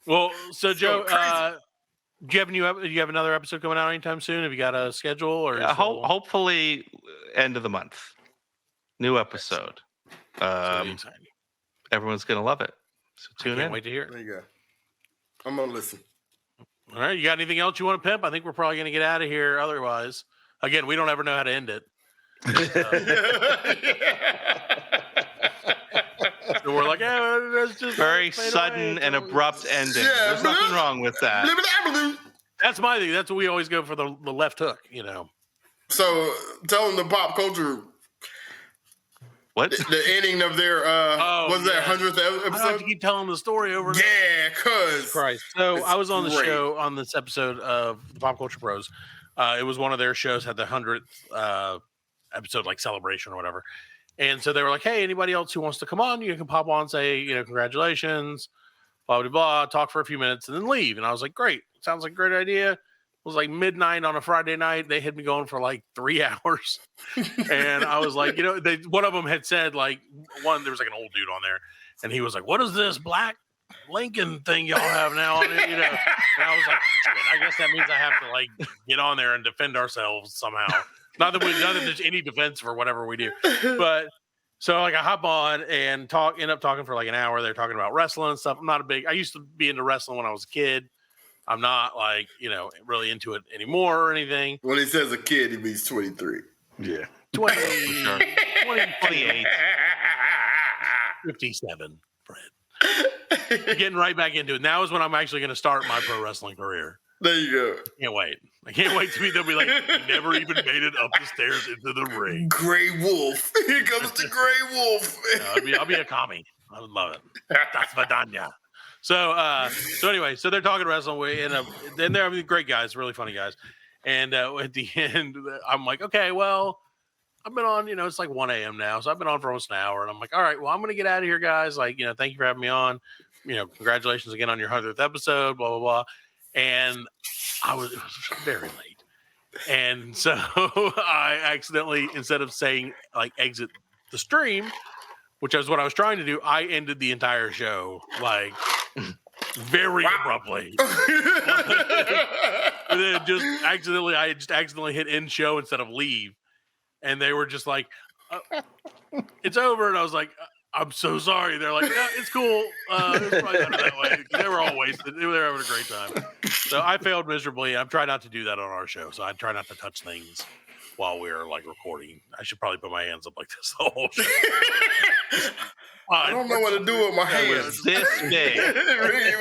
Well, so Joe, do you have another episode coming out anytime soon? Have you got a schedule or? Hopefully, end of the month. New episode. Everyone's gonna love it. So tune in. Can't wait to hear it. There you go. I'm gonna listen. All right, you got anything else you want to pimp? I think we're probably gonna get out of here. Otherwise, again, we don't ever know how to end it. So we're like, that's just very sudden and abrupt ending. Yeah, there's nothing wrong with that. That's my thing. That's what we always go for the left hook. So tell them the pop culture. What? The ending of their was that 100th episode? I have to keep telling the story over. Yeah, cause Christ. So I was on the show on this episode of the Pop Culture Bros. It was one of their shows, had the 100th episode like celebration or whatever. And so they were like, hey, anybody else who wants to come on, you can pop on, say, congratulations, blah, blah, blah, talk for a few minutes and then leave. And I was like, great. Sounds like a great idea. It was like midnight on a Friday night. They had me going for like 3 hours. And I was like, one of them had said there was like an old dude on there. And he was like, what is this black Lincoln thing y'all have now? And I was like, I guess that means I have to like get on there and defend ourselves somehow. Not that there's any defense for whatever we do. But so like I hop on and end up talking for like an hour. They're talking about wrestling and stuff. I used to be into wrestling when I was a kid. I'm not like, really into it anymore or anything. When he says a kid, he means 23. Yeah. 28. 57, Fred. Getting right back into it. Now is when I'm actually going to start my pro wrestling career. There you go. Can't wait. I can't wait to be they'll be like, you never even made it up the stairs into the ring. Gray Wolf. Here comes the Gray Wolf. I'll be a commie. I would love it. That's Vidania. So anyway, so they're talking wrestling, and they're great guys, really funny guys. And at the end, I'm like, okay, well, I've been on, it's like 1 a.m. now, so I've been on for almost an hour, and I'm like, all right, well, I'm gonna get out of here, guys. Like, thank you for having me on. Congratulations again on your 100th episode, blah blah blah. And it was very late, and so I accidentally, instead of saying like exit the stream, which is what I was trying to do, I ended the entire show like very abruptly. And then I just accidentally hit end show instead of leave. And they were just like, it's over. And I was like, I'm so sorry. They're like, yeah, it's cool. It was probably better that way. They were all wasted. They were having a great time. So I failed miserably. I'm trying not to do that on our show. So I try not to touch things while we're like recording. I should probbe put my hands up like this the whole show. I don't know what to do with my hands. This big. Ricky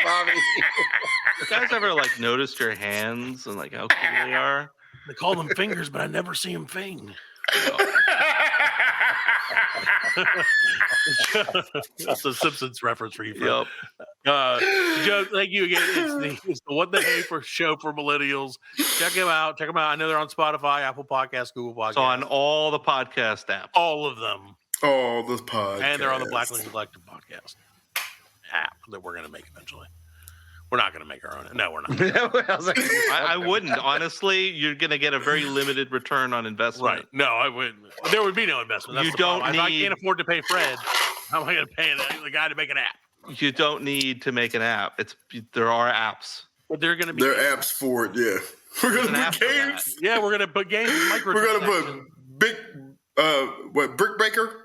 Bobby. You guys ever like noticed your hands and like how cool they are? They call them fingers, but I never see them fing. That's a Simpsons reference for you. Yep. Joe, thank you again. It's the What the Hey for show for millennials. Check them out. I know they're on Spotify, Apple Podcasts, Google Podcasts. It's on all the podcast apps. All of them. All the podcasts. And they're on the Black Lincoln Collective podcast app that we're going to make eventually. We're not going to make our own. No, we're not. I wouldn't. Honestly, you're going to get a very limited return on investment. Right. No, I wouldn't. There would be no investment. That's I can't afford to pay Fred. How am I going to pay the guy to make an app? You don't need to make an app. There are apps. But they're going to be. There are apps for it, yeah. We're going to put games. Yeah, we're going to put games. We're going to put Brick Breaker?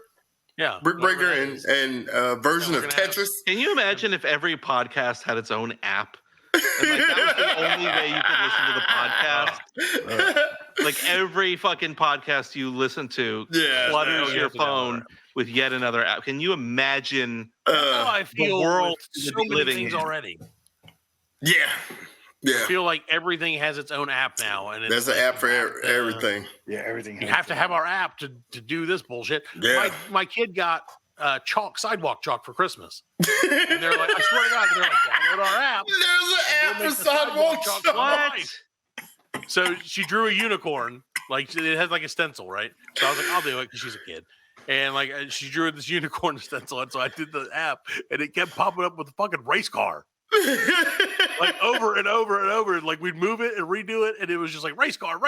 Yeah. Brick Breaker and version of Tetris. Can you imagine if every podcast had its own app? And like that was the only way you could listen to the podcast. Like every fucking podcast you listen to flutters your phone with yet another app. Can you imagine how I feel the world so many things already? Yeah. I feel like everything has its own app now, and there's an app for everything. Yeah, everything. You have to have our app to do this bullshit. Yeah. My kid got sidewalk chalk for Christmas, and they're like, I swear to God, they're like, download our app. There's an app for sidewalk chalk. What? So she drew a unicorn, like it has like a stencil, right? So I was like, I'll do it because she's a kid. And like she drew this unicorn stencil, and so I did the app, and it kept popping up with a fucking race car. Like over and over and over, like we'd move it and redo it, and it was just like race car.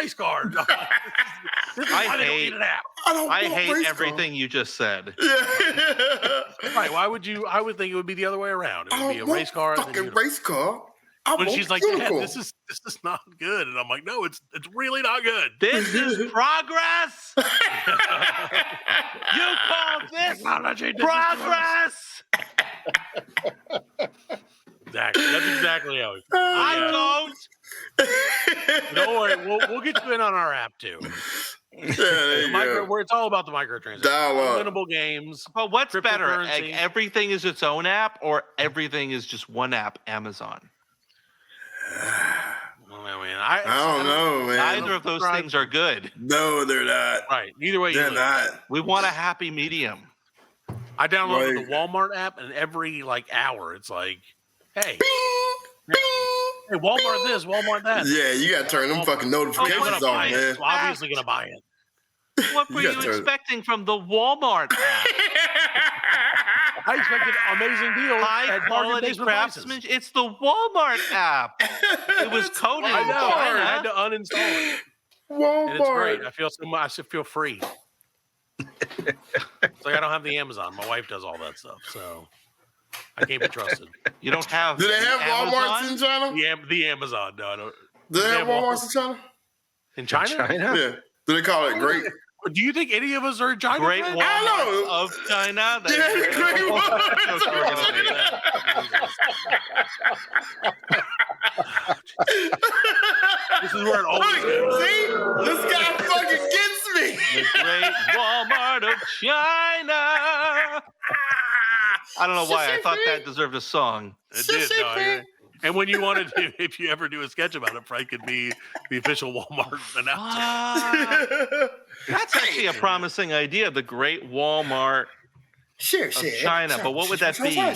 I hate everything you just said. Right? Why would you? I would think it would be the other way around. It would be a race car. Fucking race car. When she's like, Dad, this is not good, and I'm like, no, it's really not good. This is progress. You call this progress? Exactly. That's exactly how it is. I don't. Don't worry, we'll get you in on our app too. Where it's all about the microtransactions, winnable games. But what's better? Like, everything is its own app, or everything is just one app? Amazon. I don't know, man. Neither of those things are good. No, they're not. Right. Either way, they're not. We want a happy medium. I downloaded the Walmart app, and every hour, it's like, hey, hey, Walmart this, Walmart that. Yeah, you gotta turn them fucking notifications on, man. I'm obviously gonna buy it. What were you expecting from the Walmart app? I expected amazing deals. High quality craftsmanship. It's the Walmart app. It was coded. I know. I had to uninstall it. Walmart. And it's great. I feel free. It's like I don't have the Amazon. My wife does all that stuff, so I can't be trusted. You don't have. Do they have Walmarts in China? The Amazon. No, I don't. Do they have Walmarts in China? In China? Yeah. Do they call it Great? Do you think any of us are in China? Great Wall of China. Great Wall. This is where it always goes. See? This guy fucking gets me. The Great Walmart of China. I don't know why. I thought that deserved a song. It did. No, and when you wanted to, if you ever do a sketch about it, Frank could be the official Walmart announcer. That's actually a promising idea. The Great Walmart of China. But what would that be? I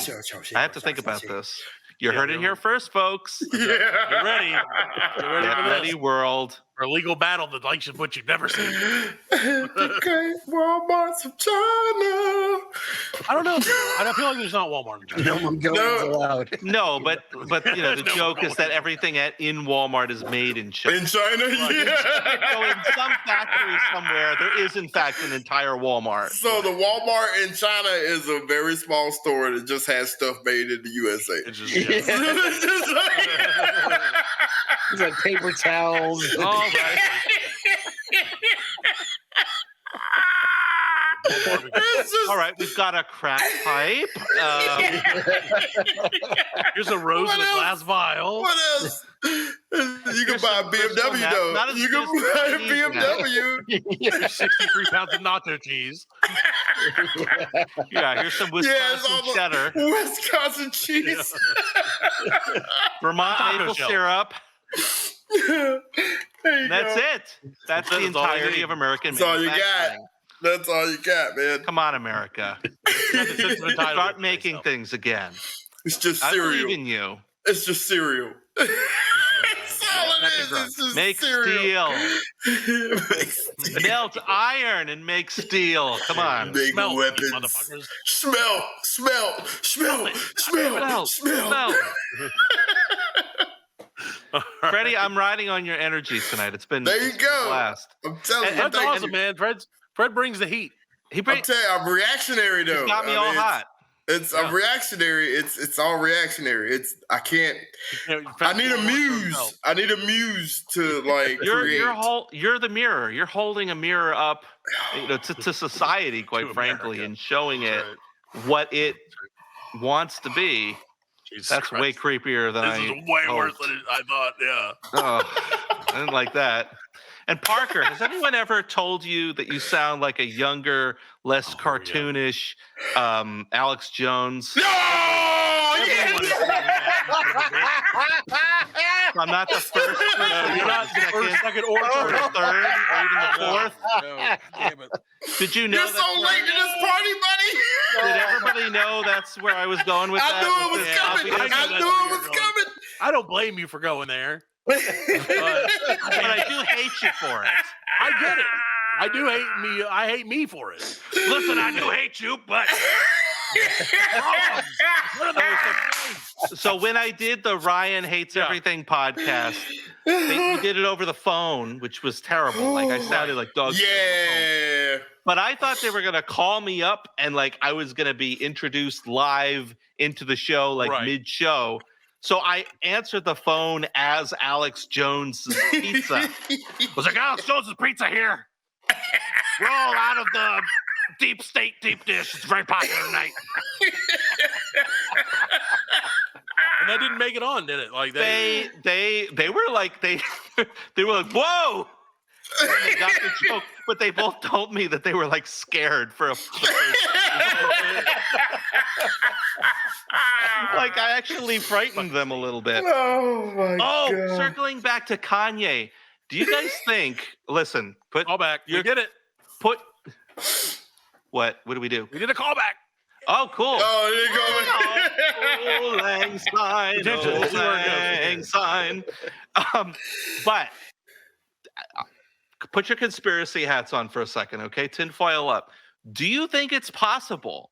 have to think about this. You heard it here first, folks. Get ready. Get ready, world. For a legal battle that likes what you've never seen. The Great Walmarts of China. I don't know. I don't feel like there's not Walmart in China. No one goes allowed. No, but you know the joke is that everything in Walmart is made in China. In China, yeah. So in some factory somewhere, there is in fact an entire Walmart. So the Walmart in China is a very small store that just has stuff made in the USA. It's just, It's like paper towels. All right. All right, we've got a crack pipe. Here's a rose in a glass vial. What else? You can buy a BMW though. You can buy a BMW. 63 pounds of nacho cheese. Yeah, here's some Wisconsin cheddar. Wisconsin cheese. Vermont maple syrup. That's it. That's the entirety of American manufacturing. That's all you got. That's all you got, man. Come on, America. Start making things again. It's just I cereal. believe in you. It's just cereal. That's all it is. It's just Make cereal. steel. Melt iron and make steel. Come on. Big Smell, weapons. motherfuckers. Smell. Freddie, I'm riding on your energy tonight. It's been There you go. a blast. I'm telling you. That's thank awesome, you. man. Fred brings the heat. He I'm brings telling you, I'm reactionary though. got me all hot. I'm reactionary. It's all reactionary. I can't. I need a muse. I need a muse to like create. You're the mirror. You're holding a mirror up, to society, quite To frankly, America. and showing it Right. what it wants to be. Jesus That's Christ. way creepier than This is way worse hoped. than I thought. Yeah. Oh, I didn't like that. And Parker, has anyone ever told you that you sound like a younger, less cartoonish Alex Jones? No! Everyone is saying that. I'm not the first. You're not the first, second, or or third. third, or even the fourth. No, damn it. Did you know? You're so late to this party, buddy. Did everybody know that's where I was going with I that? knew it was coming. I knew it was coming. I don't blame you for going there. But I do hate you for it. I get it. I do hate me. I hate me for it. Listen, I do hate you, but So when I did the Ryan Hates Everything podcast, we did it over the phone, which was terrible. Like I sounded like dog shit over the phone. Yeah. But I thought they were gonna call me up and like I was gonna be introduced live into the show, like Right. mid-show. So I answered the phone as Alex Jones's pizza. I was like, Alex Jones' pizza here. Roll out of the deep state deep dish. It's very popular tonight. And that didn't make it on, did it? Like They were like they were like, whoa. And they got the joke, but they both told me that they were like scared for the first like I actually frightened them a little bit. Oh my god. Circling back to Kanye, do you guys think? Listen, call back. We did it. What do we do? We did a callback. Oh, cool. Oh, there you go. Oh, lang syne, Attention, oh, let's see where it goes. lang syne. But put your conspiracy hats on for a second, okay? Tinfoil up. Do you think it's possible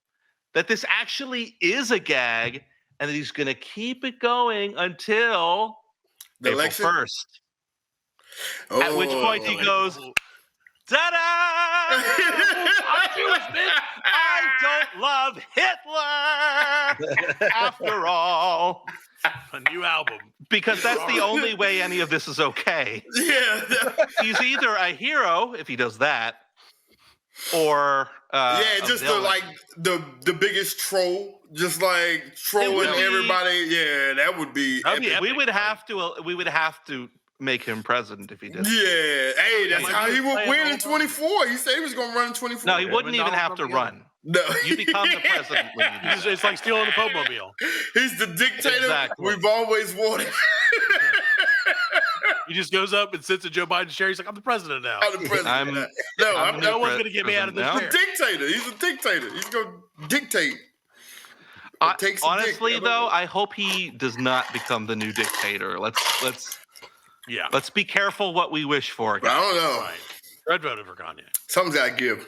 that this actually is a gag and that he's going to keep it going until The April election? 1st? At which point he goes, ta-da! I'm Jewish, bitch. I don't love Hitler after all. A new album. Because that's the only way any of this is okay. Yeah. He's either a hero if he does that, or Yeah, a just villain. the biggest troll, just like trolling would be- everybody. Yeah, that would be. That'd be epic. we would have to make him president if he did. Yeah, hey, that's Might how be he would playing win all in 24. He said he was gonna run in 24. No, he Yeah, wouldn't when even Donald have to Trump run. No, You become the president when you do that. It's like stealing the Popemobile. He's the dictator Exactly. we've always wanted. He just goes up and sits in Joe Biden's chair. He's like, I'm the president now. I'm the president. I'm no, the No new one's going to get me out of this president chair. dictator. He's a dictator. He's gonna dictate. Take some dick. Honestly, though, I hope he does not become the new dictator. Let's Yeah. be careful what we wish for. But I don't know. Right. Red voted for Kanye. Something's gotta give.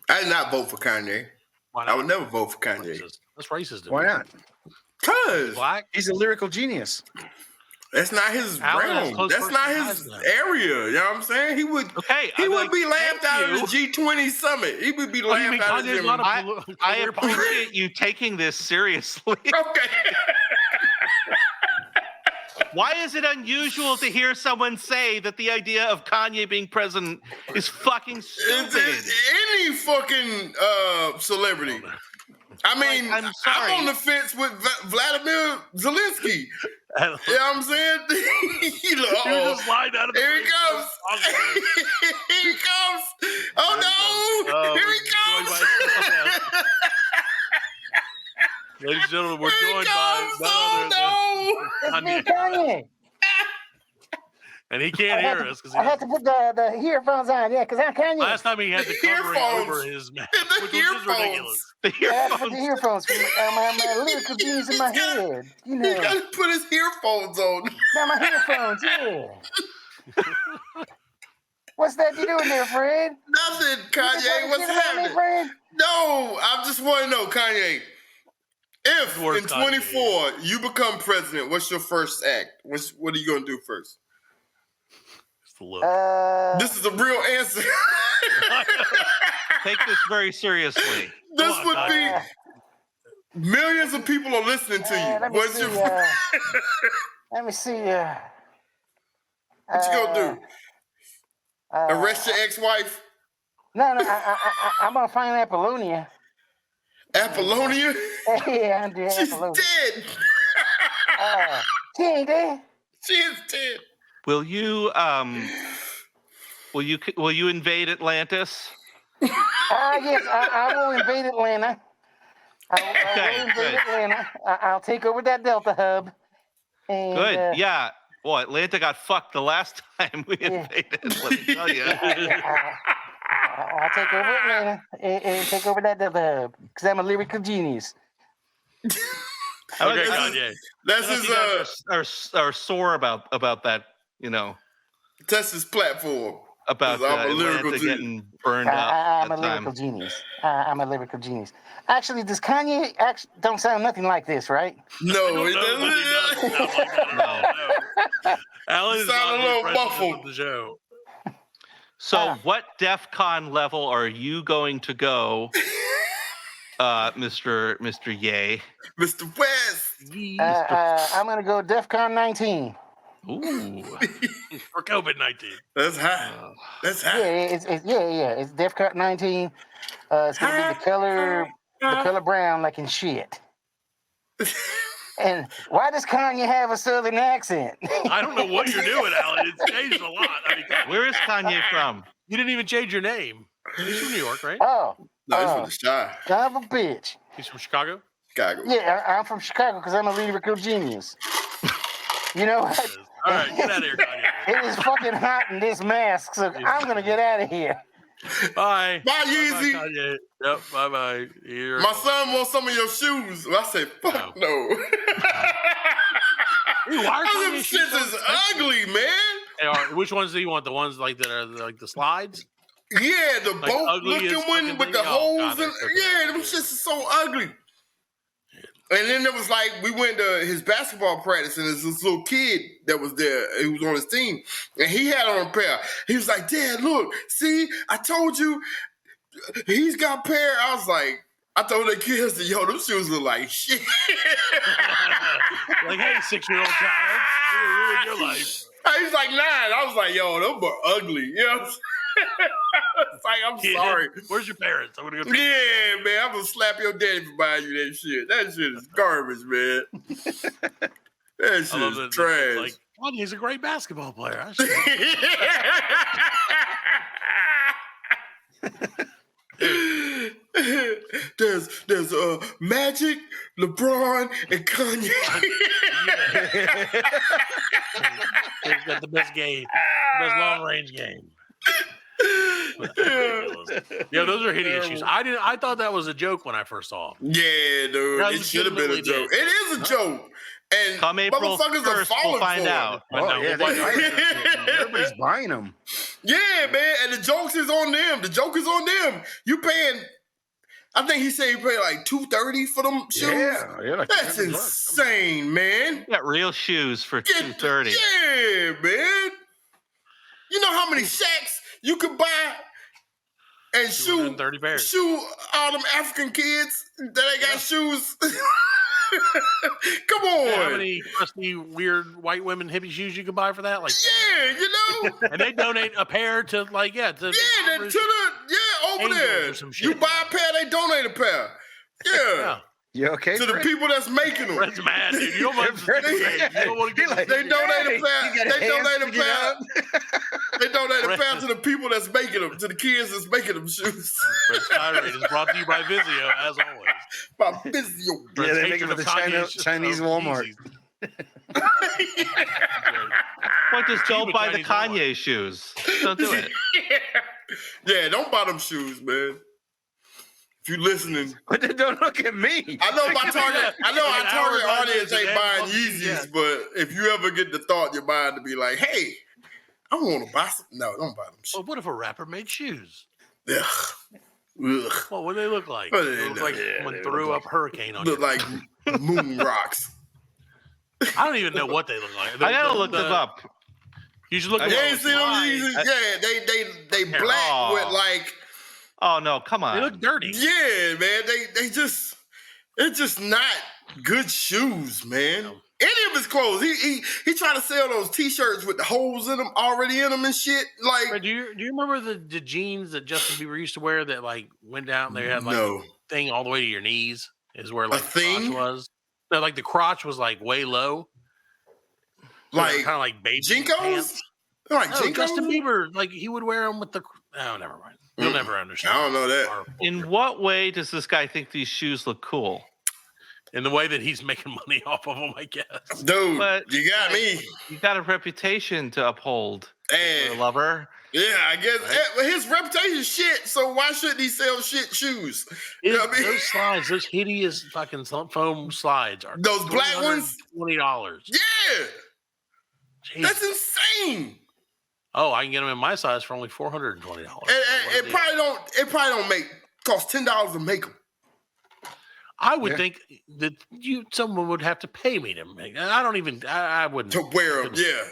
I did not vote for Kanye. Why I not? would never vote for Kanye. Racist. That's racist. Why not? Cause Black? He's a lyrical genius. that's not his Allan has realm. close That's not personal his ties now. area. You know what I'm saying? He would. Okay, He I'm would like, be laughed out thank of the G20 summit. He would be Oh, you mean laughed out of Kanye's him. not a I career politician? appreciate you taking this seriously. Okay. Why is it unusual to hear someone say that the idea of Kanye being president is fucking stupid? It's any fucking celebrity. I mean, Like, I'm sorry. I'm on the fence with Vladimir Zelensky. You know what I'm saying? You know, He was just lined out of the here he face. comes. Here he comes. Oh no! Oh, Here we're he joined comes. by Ladies and gentlemen, we're Here he joined comes. by none other Oh than no! Kanye. And he can't hear us because I had to put the earphones on, yeah, because I'm Kanye. last time he had to cover it over his mouth, which was just ridiculous. The I had to put the earphones. earphones for my lyrical genius in my head. You He know, got to put his earphones on. now my earphones, yeah. What's that you doing there, Fred? Nothing, Kanye. What's happening? Fred? No, I just want to know, Kanye. If Where's in 24 you become president, what's your first act? What are you gonna do first? Just a look. This is a real answer. Take this very seriously. This would be millions of people are listening to you. Let me What's see. your Let me see. what you gonna do? Arrest your ex-wife? No, I'm gonna find Apollonia. Apollonia? Yeah, I'm doing She's Apollonia. dead. She ain't dead. She is dead. Will you invade Atlantis? Yes, I will invade Atlanta. I will invade Atlanta. I'll take over that Delta hub. And, Good. Yeah. Well, Atlanta got fucked the last time we invaded. Let me tell you. I'll take over Atlanta and take over that Delta hub because I'm a lyrical genius. Okay, Kanye. That's his are sore about that, you know, that's his platform. about I'm a lyrical Atlanta genius. getting burned up. I'm a at lyrical times. genius. I'm a lyrical genius. Actually, does Kanye don't sound nothing like this, right? No, it No, but he does doesn't. sound like that. No. Alan is Sound not a the little president muffled. of the show. So, what DEF CON level are you going to go, Mr. Ye? Mr. West. I'm gonna go DEFCON 19. Ooh. For COVID-19. That's high. That's high. It's DEFCON 19. It's gonna be the color brown, like in shit. And why does Kanye have a southern accent? I don't know what you're doing, Alan. It's changed a lot. I mean, Where is Kanye from? you didn't even change your name. He's from New York, right? Oh, No, he's from the shy. son of a bitch. He's from Chicago? Chicago. Yeah, I'm from Chicago because I'm a lyrical genius. You know what? All right, get out of here, Kanye. It is fucking hot in this mask, so I'm gonna get out of here. Bye. Bye, Yeezy. Bye, Kanye. Yep, bye-bye. Here. My son wants some of your shoes. I said, fuck no. Ooh, why are Them Kanye's shoes shits so is expensive? ugly, man. Hey, all right, which ones do you want? The ones like that are like the slides? Yeah, the Like boat ugly looking as one fucking with the thing? Oh, holes God, and that's okay. yeah, them shits is so ugly. And then there was like we went to his basketball practice and there's this little kid that was there. He was on his team and he had on a pair. He was like, "Dad, look, see, I told you, he's got a pair." I was like, I told the kids that yo, them shoes look like shit. Like, hey, 6-year-old child, you're ruining your life. He's like 9. I was like, yo, them are ugly. You know what I'm saying? It's like, I'm Kid, sorry. Where's your parents? I'm gonna go. Yeah, man, I'm gonna slap your daddy for buying you that shit. That shit is garbage, man. That shit I love is that. trash. Like, well, he's a great basketball player. I should- there's Magic, LeBron, and Kanye. He's got the best game, best long range game. Yeah, those are hideous shoes. I thought that was a joke when I first saw them. Yeah, dude, No, it should have been a legitimately joke. It is a joke, and Come April motherfuckers are 1st, falling we'll find for it. out. Oh, yeah, everybody's buying them. Yeah, man, and the jokes is on them. The joke is on them. You paying? I think he said he paid like $230 for them shoes. Yeah, like That's insane, man. You got real shoes for $230. Yeah, man. You know how many shacks you could buy and shoe 230 pairs. all them African kids that ain't got shoes? Come on. Yeah, how many crusty, weird white women hippie shoes you could buy for that? Like, Yeah, you know. and they donate a pair to like, Yeah, over Angels there. or some shit. You buy a pair, they donate a pair. Yeah. Yeah. You okay? To the Fred? people that's making them. Fred's mad, dude. You don't want to You don't want to get They donate a You pair. got They hands donate a sticking pair. out. They donate a Fred- pair to the people that's making them, to the kids that's making them shoes. Fred's tirade is brought to you by Vizio, as always. My Vizio. Yeah, they make Hatred it with of the Kanye's- Chinese of Walmart. Yeezys. What, just don't Cuba buy the Chinese Kanye shoes. Don't do it. Yeah, don't buy them shoes, man. If you listening, Don't look at me. I know my target. I know our target Howard audience ain't Rogers buying and Yeezys, but if you ever get the thought in your mind to be like, "Hey, I want to buy some," no, don't buy them shoes. Well, what if a rapper made shoes? Ugh. Ugh. Well, what do they look like? Well, They look like someone threw up hurricane on Look you. like moon rocks. I don't even know what they look like. I gotta look them up. You should look You them ain't up. seen them Yeezys? Yeah, they black Oh. with like. Oh no, come on. They look dirty. Yeah, man. It's just not good shoes, man. No. Any of his clothes, he tried to sell those T-shirts with the holes in them already in them and shit. Like, Fred, do you remember the jeans that Justin Bieber used to wear that like went down? They had like no, a thing all the way to your knees. Is where like A the crotch thing? was. No, like the crotch was like way low. like kind of like baby Jinkos, pants. like No, Jinkos. Justin Bieber, like he would wear them with the. Oh, never mind. You'll never understand. I don't know that. Our- In what way does this guy think these shoes look cool? In the way that he's making money off of them, I guess. Dude, But- you got me. You got a reputation to uphold, And lover. yeah, I guess his reputation shit. So why shouldn't he sell shit shoes? You know what I mean? Those slides, those hideous fucking foam slides are Those black ones? $20. Yeah, that's insane. Oh, I can get them in my size for only $420. And it probably don't cost $10 to make them. I would think that someone would have to pay me to make. I don't even. I wouldn't. To wear them, yeah.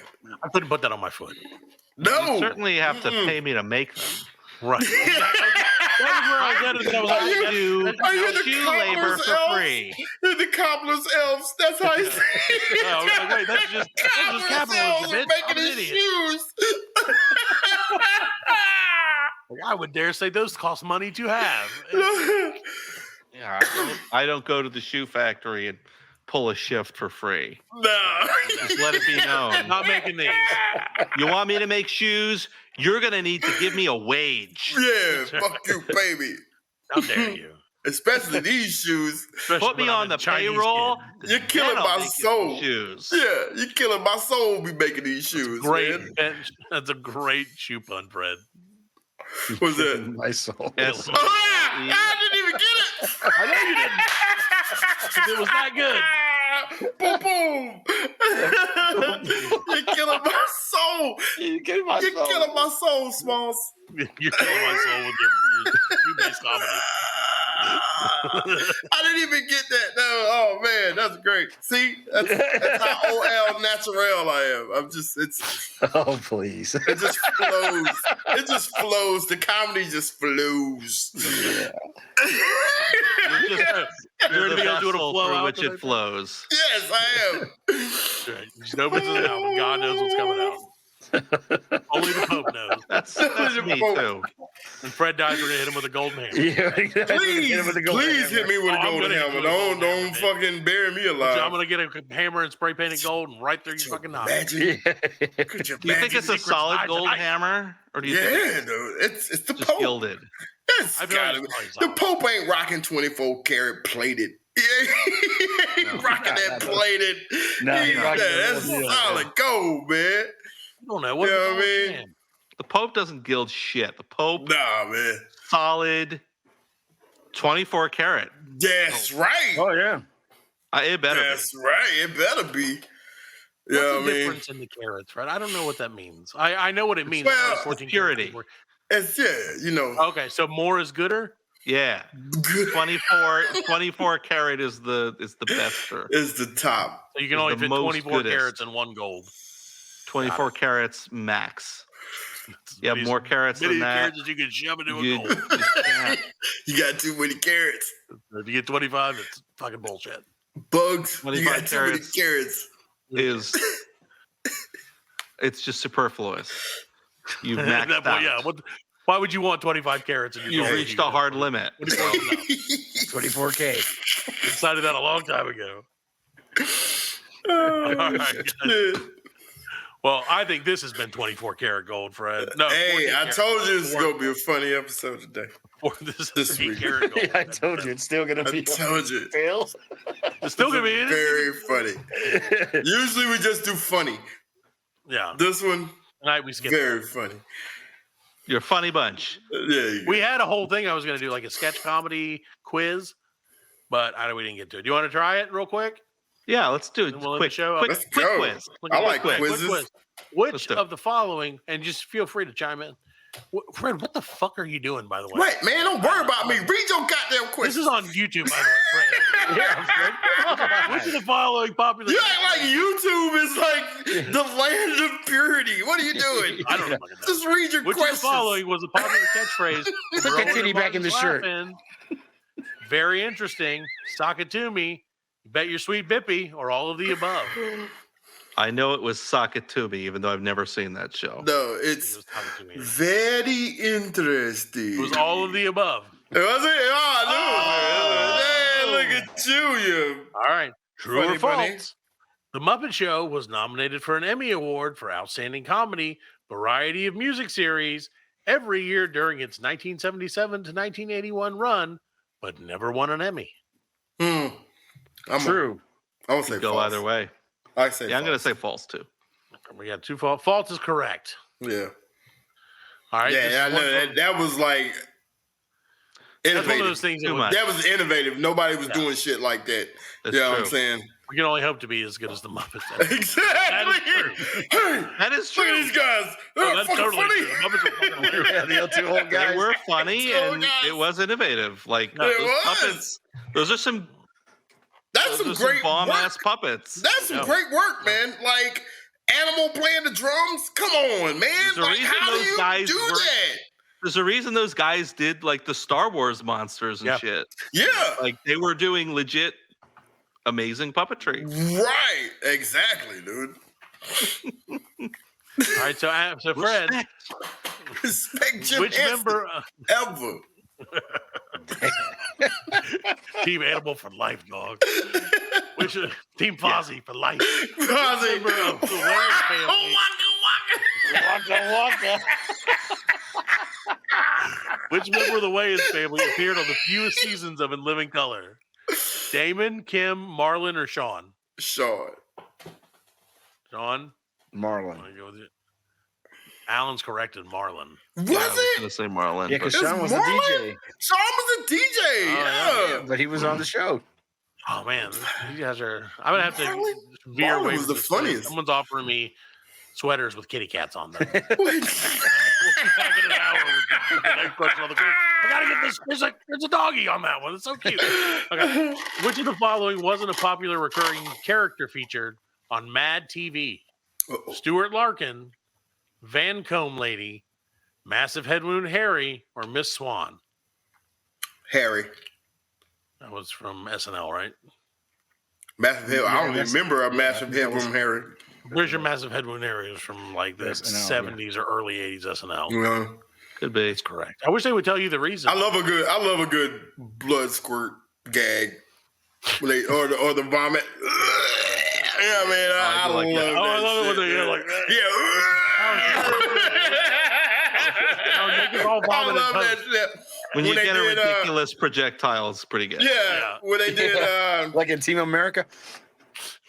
I couldn't put that on my foot. No. You certainly have to pay me to make them. Right. That was where I was at, and I was like, Are you the shoe labor cobbler's for elves? free. You're the cobbler's elves. That's how he said it. I was like, wait, that's just Cobbler's capitalism, elves are bitch. I'm making an his idiot. shoes. Like, I would dare say those cost money to have. Yeah, I don't go to the shoe factory and pull a shift for free. Nah. Just let it be known. Not making these. You want me to make shoes? You're gonna need to give me a wage. Yeah, fuck you, baby. How dare you? Especially these shoes. Especially Put me when I'm on a the Chinese payroll. kid. You're killing then I'll my make you soul. some shoes. Yeah, you're killing my soul be making these shoes, Great. man. That's a great shoe pun, Fred. What's that? My soul. Yes. Oh, I didn't even get it. I know you didn't. 'Cause it was not good. Boom, boom. You're killing my soul. You're killing my You're soul. killing my soul, Smalls. You're killing my soul with your shoe-based comedy. I didn't even get that. No, oh man, that's great. See, that's how OL natural I am. I'm just, Oh, please. it just flows. It just flows. The comedy just flows. You're to the be able to do it vessel flow through out which to it the- flows. Yes, I am. There's no business out, but God knows what's coming out. Only the Pope knows. That's me too. And Fred dies, we're gonna hit him with a golden hammer. Yeah, Please hit me with a I'm golden gonna hit hammer. you with a golden Don't hammer, fucking bury me alive. I'm gonna get a hammer and spray paint it gold and right through your fucking noggin. Imagine. Could you Do you think imagine? it's a secrets solid lies gold tonight. hammer, or do you think Yeah, dude. It's the it's just Pope. gilded? It's I feel gotta like be. it's The solid. Pope ain't rocking 24 karat plated. Yeah, he ain't rocking that plated. No, he rocking that's the gold, solid gold, man. I don't know. What You if know it's what I all mean? jam? The Pope doesn't gild shit. The Pope, Nah, man. solid, 24 karat. That's right. Oh, yeah. It better. That's right. It better be. You What's know the what I mean? difference in the carats, Fred? I don't know what that means. I know what it means. Well, It's 14 purity. carats. It's, yeah, you know. Okay, so more is gooder. be. Yeah, 24 karat is the bester. It's the top. So you can Is only the fit most 24 goodest. carats in one gold. 24 carats max. You have Many- more carats many than that. carats that you can shove into a You, gold. you can't. You got too many carrots. If you get 25, it's fucking bullshit. Bugs. You 25 got too many carrots. carrots. Is it's just superfluous. You've maxed That boy, out. yeah. Why would you want 25 carats in your You've gold? reached a hard limit. What do you want now? 24K. Decided that a long time ago. Oh, All right, guys. shit. Well, I think this has been 24 karat gold, Fred. No, Hey, 14 I karat told gold. you this is going to be a funny episode today. This is this 8 week. karat gold. I told you it's still going to I be told you. fail. It's still gonna be very funny. Usually we just do funny. Yeah. This one, tonight we skipped. Very funny. You're a funny bunch. Yeah. We had a whole thing. I was gonna do like a sketch comedy quiz, but we didn't get to it. Do you want to try it real quick? Yeah, let's do it. We'll Quick Let's go. quiz. I like quizzes. Quiz. Which of the following, and just feel free to chime in. Fred, what the fuck are you doing, by the way? Wait, man, don't worry about me. Read your goddamn question. This is on YouTube, by the way, Fred. Yeah, Fred. Which of the following popular... You act like YouTube is like the land of purity. What are you doing? I don't know. Just read your Which questions. of the following was a popular catchphrase? Put that titty back in the shirt. Very interesting. Sock it to me. Bet your sweet bippy, or all of the above. I know it was Sock It To Me, even though I've never seen that show. No, it's very interesting. It was all of the above. Was it? Oh, look at you. All right. True or false? The Muppet Show was nominated for an Emmy Award for Outstanding Comedy Variety of Music Series every year during its 1977 to 1981 run, but never won an Emmy. True. I would say go false. either way. I say I'm going to say false too. We got two false. False is correct. Yeah. All right. Yeah, I know that was like innovative. That's one of those things that was innovative. Nobody was doing shit like that. That's you know what true. I'm saying? We can only hope to be as good as the Muppets. Exactly. That is true. Look at these guys. They're that's fucking totally funny. true. The Muppets are fucking hilarious. Yeah, the two old guys. They were funny and it was innovative. Like those puppets. Those are some. That's some great bomb work. ass puppets. That's some great work, man. Like Animal playing the drums. Come on, man. There's a Like, reason how do those you guys do were- that? There's a reason those guys did like the Star Wars monsters and shit. Yeah. Like they were doing legit amazing puppetry. Right. Exactly, dude. All right. So Fred, Respect Jim which Henson member? ever. Team Animal for life, dog. Which Team Fozzie for life. Which Fozzie. member of the Wayans family? Which member of the Wayans family appeared on the fewest seasons of In Living Color? Damon, Kim, Marlon, or Sean? Sean. Sean? Marlon. I'm gonna go with it. Alan's corrected Marlon. Was I was it? gonna say Marlon. Yeah, because but- Sean was the DJ. Sean was a DJ. Yeah. But he was on the show. Oh man, you guys are. I'm gonna have to Marlon- veer Marlon away was from the this. funniest. Someone's offering me sweaters with kitty cats on them. Wait. We'll be back in an hour with the next question on the quiz. I gotta get this. There's a doggy on that one. It's so cute. Okay. Which of the following wasn't a popular recurring character featured on Mad TV? Uh-oh. Stuart Larkin, Van Combe Lady, Massive Head Wound Harry, or Miss Swan? Harry. That was from SNL, right? Massive head. I don't remember a massive head from Harry. Where's your Massive Head Wound Harry? Was from like the SNL, 70s or early 80s SNL. You know? Could be. That's correct. I wish they would tell you the reason. I love a good blood squirt gag. When they, or the vomit. Yeah, man. I love like that. that. Oh, I love it when shit, they man. like that. Yeah. Niggas all I vomit love in that post. shit. When you they get a did, ridiculous projectile, it's pretty good. Yeah, when they did Like in Team America?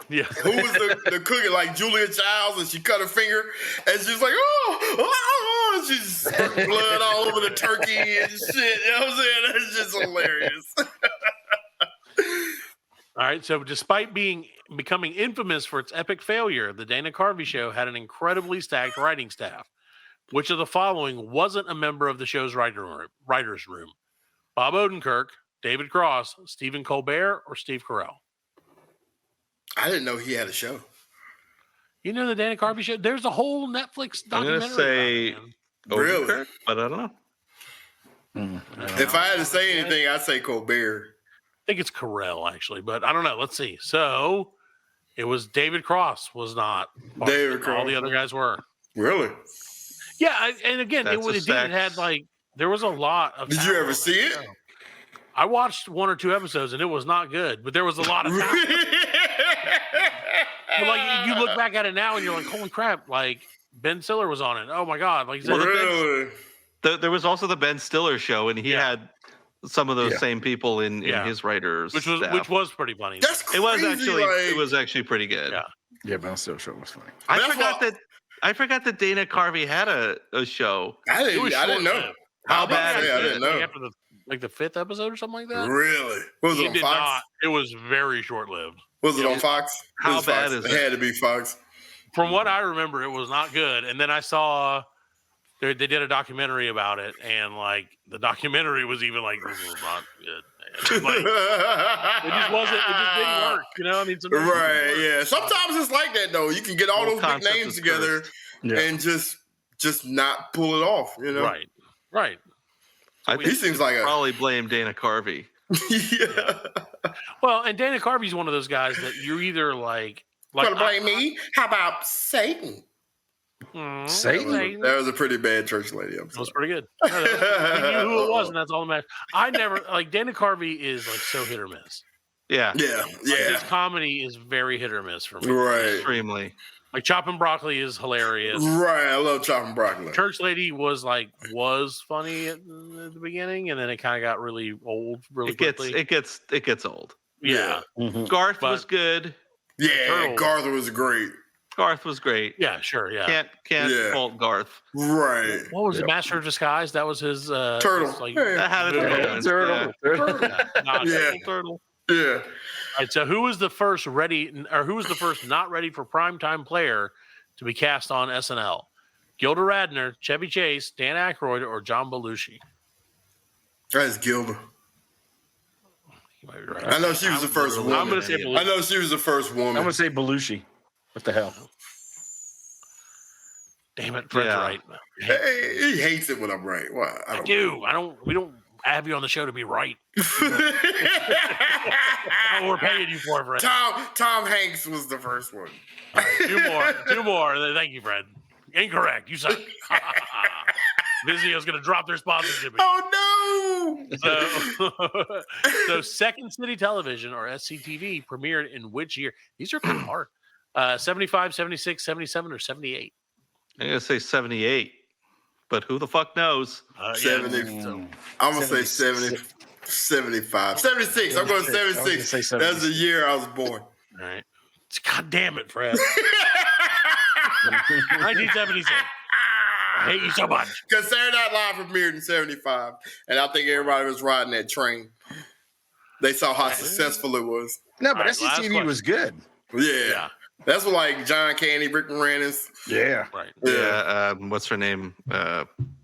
Yeah. who was the cookie, like Julia Childs, and she cut her finger, and she's like, oh, and she just spurted blood all over the turkey and shit. You know what I'm saying? That's just hilarious. All right. So, despite becoming infamous for its epic failure, the Dana Carvey show had an incredibly stacked writing staff. Which of the following wasn't a member of the show's writers' room? Bob Odenkirk, David Cross, Stephen Colbert, or Steve Carell? I didn't know he had a show. You know the Dana Carvey show? There's a whole Netflix I'm documentary. gonna say about it, man. Really? Odenkirk, but I don't know. If I had to say anything, I'd say Colbert. I think it's Carell, actually, but I don't know. Let's see. So it was David Cross was not. David All Cross. the other guys were. Really? Yeah, and again, That's it a did. It had like there was a lot of. Did you talent ever on that see it? show. I watched 1 or 2 episodes and it was not good, but there was a lot of talent. But like you look back at it now and you're like, holy crap! Like Ben Stiller was on it. Oh my god! Like Really? There was also the Ben Stiller show, and he had some of those same people in his writers, which was pretty funny. That's crazy. It was actually pretty good. Yeah, Ben Still Show was funny. I forgot that Dana Carvey had a show. I didn't know. How bad? I didn't know. After the fifth episode or something like that. Really? Was it on Fox? It was very short lived. Was it on Fox? How bad is it? It had to be Fox. From what I remember, it was not good. And then I saw they did a documentary about it, and like the documentary was even like, this was not good. Like, it just wasn't. It just didn't work. You know, I mean, right? Yeah. Sometimes it's like that though. You can get all those big names together and just not pull it off. You know? Right. So he seems like probably blame Dana Carvey. Yeah. Well, and Dana Carvey's one of those guys that you're either like want to blame me? How about Satan? Satan? That was a pretty bad church lady episode. That was pretty good. We knew who it was, and that's all that matters. I never Dana Carvey is like so hit or miss. Yeah. His comedy is very hit or miss for me. Right. Extremely. Like Chopping Broccoli is hilarious. Right. I love Chopping Broccoli. Church Lady was funny at the beginning, and then it kind of got really old really quickly. It gets old. Yeah. Mm-hmm. Garth was good. Yeah, Garth was great. Garth was great. Yeah, sure. Yeah. Can't fault Garth. Right. What was it? Master of Disguise? That was his Turtle. Turtle. Turtle. Yeah. All right, so who was the first not ready for primetime player to be cast on SNL? Gilda Radner, Chevy Chase, Dan Aykroyd, or John Belushi? That's Gilda. Right. I know she was the first woman. I'm going to say Belushi. I know she was the first woman. I'm going to say Belushi. What the hell? Damn it, Fred's right. He hates it when I'm right. Why? I do. We don't have you on the show to be right. We're paying you for it, Fred. Tom Hanks was the first one. Two more. Thank you, Fred. Incorrect. You suck. Vizio's going to drop their sponsorship. Oh, no. So Second City Television, or SCTV, premiered in which year? These are kind of hard. 75, 76, 77, or 78? I'm going to say 78. But who the fuck knows? 70. I'm going to say 70. 75. 76. I'm going 76. That's the year I was born. All right. God damn it, Fred. 1976. I hate you so much. Because Saturday Night Live premiered in 75. And I think everybody was riding that train. They saw how successful it was. No, but SCTV was good. Yeah. That's what like John Candy, Rick Moranis. Yeah. Right. Yeah. What's her name?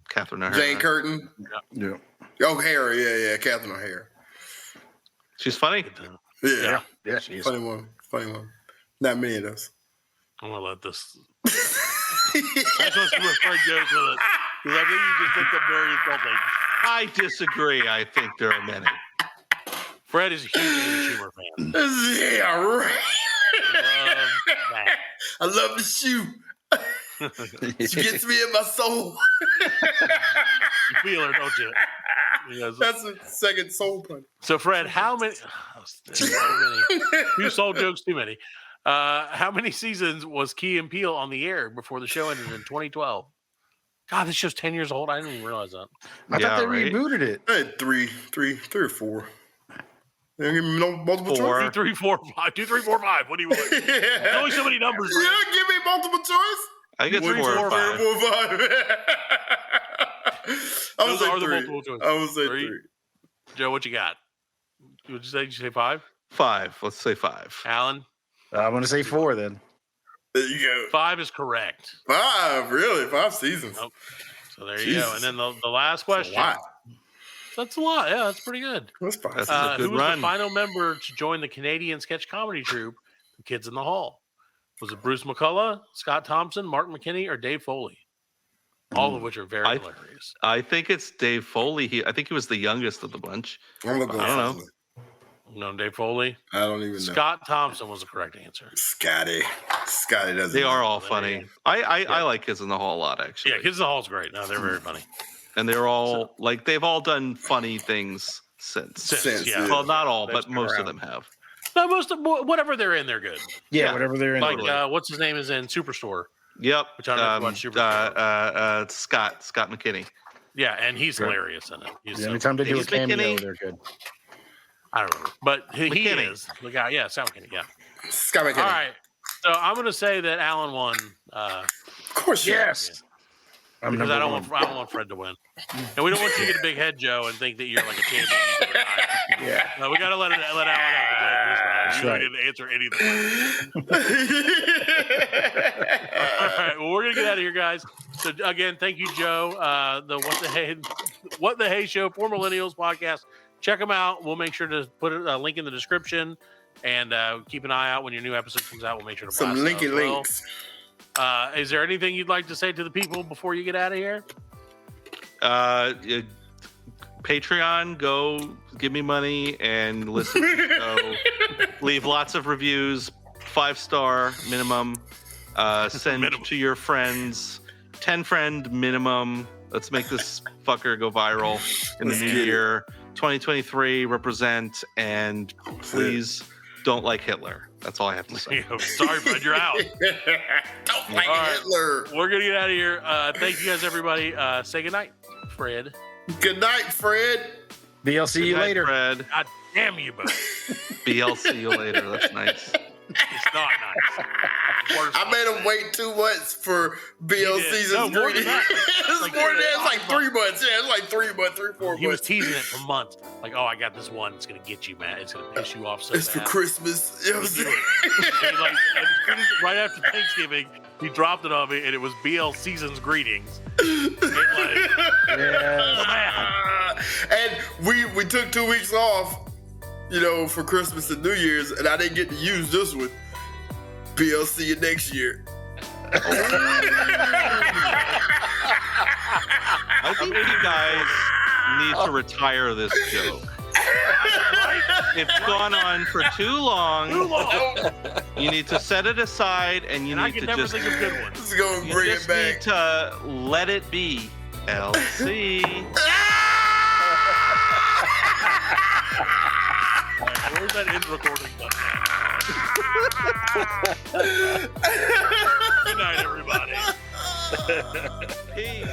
Catherine O'Hara. Jane Curtin. Yeah. O'Hara. Yeah. Catherine O'Hara. She's funny. Yeah. Yeah, she is. Funny one. Not many of those. I'm going to let this. I just want to see what Fred goes with it. Because I think you just picked up various something. I disagree. I think there are many. Fred is a huge Amy Schumer fan. Yeah, right. I love I love the shoe. She gets me in my soul. You feel her, don't you? Yes. That's a second soul punch. So, Fred, how many? Two soul jokes, too many. How many seasons was Key and Peele on the air before the show ended in 2012? God, this show's 10 years old. I didn't even realize that. I thought they rebooted it. I had three or four. They don't give me no multiple choice. 2, 3, 4, 5. 2, 3, 4, 5. What do you want? There's only so many numbers. You don't give me multiple choice. I think it's 4 or 5. 4 or 5. Those are the multiple choices. I would say 3. Joe, what you got? Would you say? Did you say 5? 5. Let's say 5. Alan? I'm going to say 4 then. There you go. 5 is correct. 5, really? 5 seasons. Nope. So there you go. And then the last question. That's a lot. Yeah, that's pretty good. That's fine. Who was the final member to join the Canadian sketch comedy troupe, The Kids in the Hall? Was it Bruce McCullough, Scott Thompson, Mark McKinney, or Dave Foley? All of which are very hilarious. I think it's Dave Foley. I think he was the youngest of the bunch. I don't know. No, Dave Foley. I don't even know. Scott Thompson was the correct answer. Scotty doesn't. They are all funny. I like Kids in the Hall a lot, actually. Yeah, Kids in the Hall is great. No, they're very funny. And they're all they've all done funny things since. Yeah. Well, not all, but most of them have. No, most of whatever they're in, they're good. Yeah, whatever they're in. Like what's his name is in Superstore. Yep. Which I don't know much Superstore. Scott McKinney. Yeah, and he's hilarious in it. Anytime they do a cameo, McKinney. they're good. I don't know, but he McKinney. is the guy. Yeah, Scott McKinney. Yeah. Scott McKinney. All right. So I'm going to say that Allan won. Of course, Yes. I'm Because I number don't one. want Fred to win, and we don't want you to get a big head, Joe, and think that you're like a champion. Yeah. No, we got to let Allan have the blame. We didn't answer any of the questions. All right, well, we're gonna get out of here, guys. So again, thank you, Joe. The What the Hey Show for Millennials podcast. Check them out. We'll make sure to put a link in the description, and keep an eye out when your new episode comes out. We'll make sure to some blast it linky as well. links. Is there anything you'd like to say to the people before you get out of here? Patreon, go give me money and listen to the show. Leave lots of reviews, 5-star minimum. Send to your friends, 10-friend minimum. Let's make this fucker go viral in the new year. 2023, represent, and please don't like Hitler. That's all I have to say. Sorry, Fred, you're out. Don't like All right. Hitler. We're gonna get out of here. Thank you guys, everybody. Say goodnight, Fred. Good night, Fred. BLC you Good night, later. Fred. God damn you both. BLC you later. That's nice. It's not nice. Worst I made him wait 2 months for BLC's No, more than that. It's Like, more than that. It's like 3 months. months. Yeah, it's like 3 months, 3, 4 months. He was teasing it for months. Like, oh, I got this one. It's gonna get you, man. It's gonna piss you off so It's for bad. Christmas. You know what I'm And, saying? like, as soon as- right after Thanksgiving, he dropped it on me, and it was BL Season's greetings. And like, And we took 2 weeks off, for Christmas and New Year's, and I didn't get to use this one. BLC you next year. I think you guys need to retire this joke. It's gone on for too long. You need to set it aside, and you and I need can to never just think of good ones. Let's go and you bring just it back. need to let it be. LC. Where's that end recording button? Good night, everybody. Peace.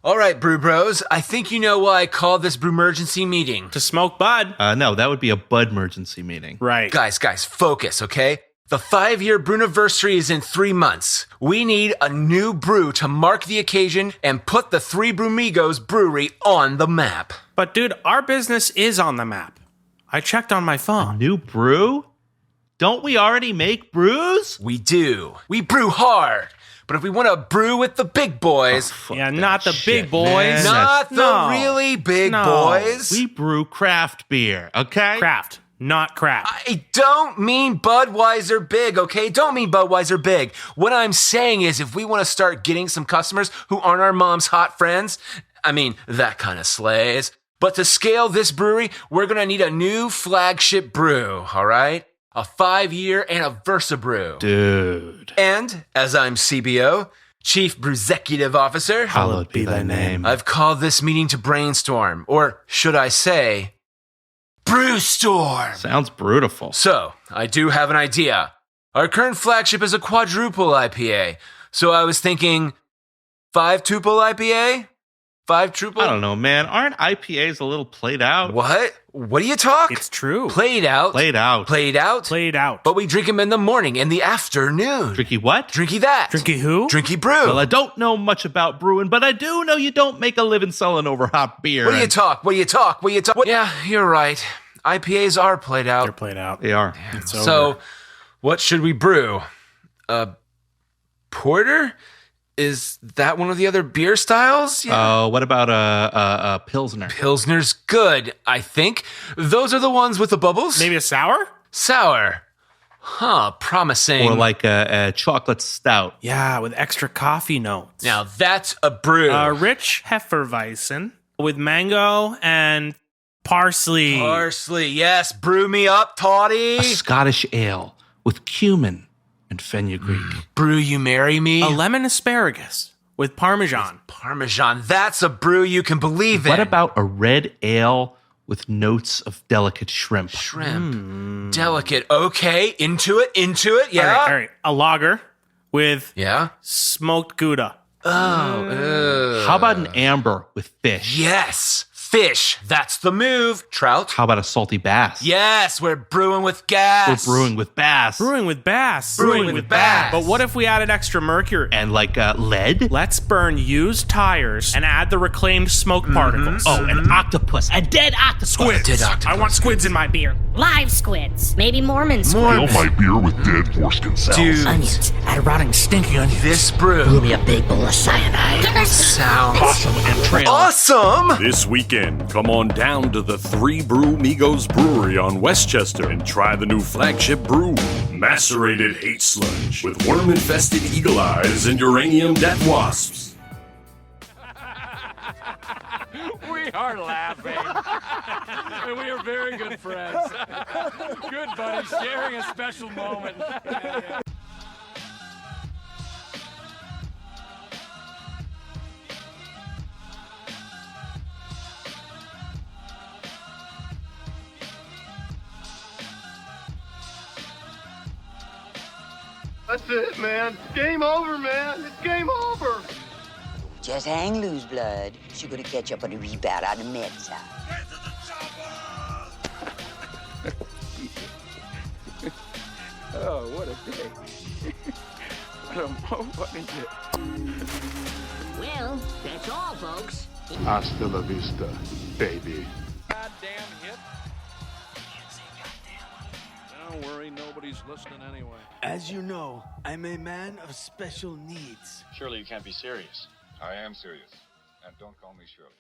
All right, Brew Bros, I think you know why I called this Brewmergency meeting. To smoke bud. No, that would be a bud emergency meeting. Right. Guys, focus, okay? The 5-year Brewniversary is in 3 months. We need a new brew to mark the occasion and put the Three Brewmigos brewery on the map. But dude, our business is on the map. I checked on my phone. New brew? Don't we already make brews? We do. We brew hard. But if we want to brew with the big boys, Yeah, not the big boys. man. not the No. really big No. boys. We brew craft beer, okay? Craft, not crap. I don't mean Budweiser big, okay? Don't mean Budweiser big. What I'm saying is if we want to start getting some customers who aren't our mom's hot friends, I mean, that kind of slays. But to scale this brewery, we're going to need a new flagship brew, all right? A 5-year anniversary brew. Dude. And as I'm CBO, Chief Brewexecutive Officer, Hallowed be thy name. I've called this meeting to brainstorm, or should I say, brewstorm. Sounds brutal. So, I do have an idea. Our current flagship is a quadruple IPA. So I was thinking 5-tuple IPA? 5-truple? I don't know, man. Aren't IPAs a little played out? What? What do you talk? It's true. Played out. Played out. Played out. Played out. But we drink them in the morning, in the afternoon. Tricky what? Drinky that. Drinky who? Drinky brew. Well, I don't know much about brewing, but I do know you don't make a living selling over hot beer. What do you talk? What do you talk? What do you talk? Yeah, you're right. IPAs are played They're out. played out. They are. It's So, over. what should we brew? Porter? Is that one of the other beer styles? What about a Pilsner? Pilsner's good, I think. Those are the ones with the bubbles? Maybe a sour? Sour. Huh, promising. Or like a chocolate stout? Yeah, with extra coffee notes. Now that's a brew. Rich Hefeweizen with mango and parsley. Parsley, yes. Brew me up, Toddy. A Scottish ale with cumin and fenugreek. Brew you marry me. A lemon asparagus with parmesan. Parmesan, that's a brew you can believe in. What about a red ale with notes of delicate shrimp. Delicate. Okay, into it. Yeah. All right. A lager with Yeah. smoked Gouda. Oh. How about an amber with fish? Yes. Fish. That's the move. Trout. How about a salty bass? Yes, we're brewing with gas. We're brewing with bass. Brewing with bass. Brewing with bass. But what if we added extra mercury? And like lead? Let's burn used tires and add the reclaimed smoke particles. Oh, an octopus. A dead octopus. Squids. Dead octopus. I want squids in my beer. Live squids. Maybe Mormon squids. Fill my beer with dead foreskin cells. Dude, Onions. Add rotting stinky onions. this brew Brew me a big bowl of cyanide. sounds Possum and trail. awesome. This weekend, come on down to the Three Brew Migos Brewery on Westchester and try the new flagship brew, Macerated Hate Sludge, with worm-infested eagle eyes and uranium death wasps. We are laughing. And we are very good friends. Good buddy, sharing a special moment. That's it, man. Game over, man. It's game over. Just hang loose, blood. She's gonna catch up on the rebound on the med side. Oh, what a day. What a motherfucking day. Well, that's all, folks. Hasta la vista, baby. Goddamn hit. Don't worry, nobody's listening anyway. As you know, I'm a man of special needs. Surely you can't be serious. I am serious. And don't call me Shirley.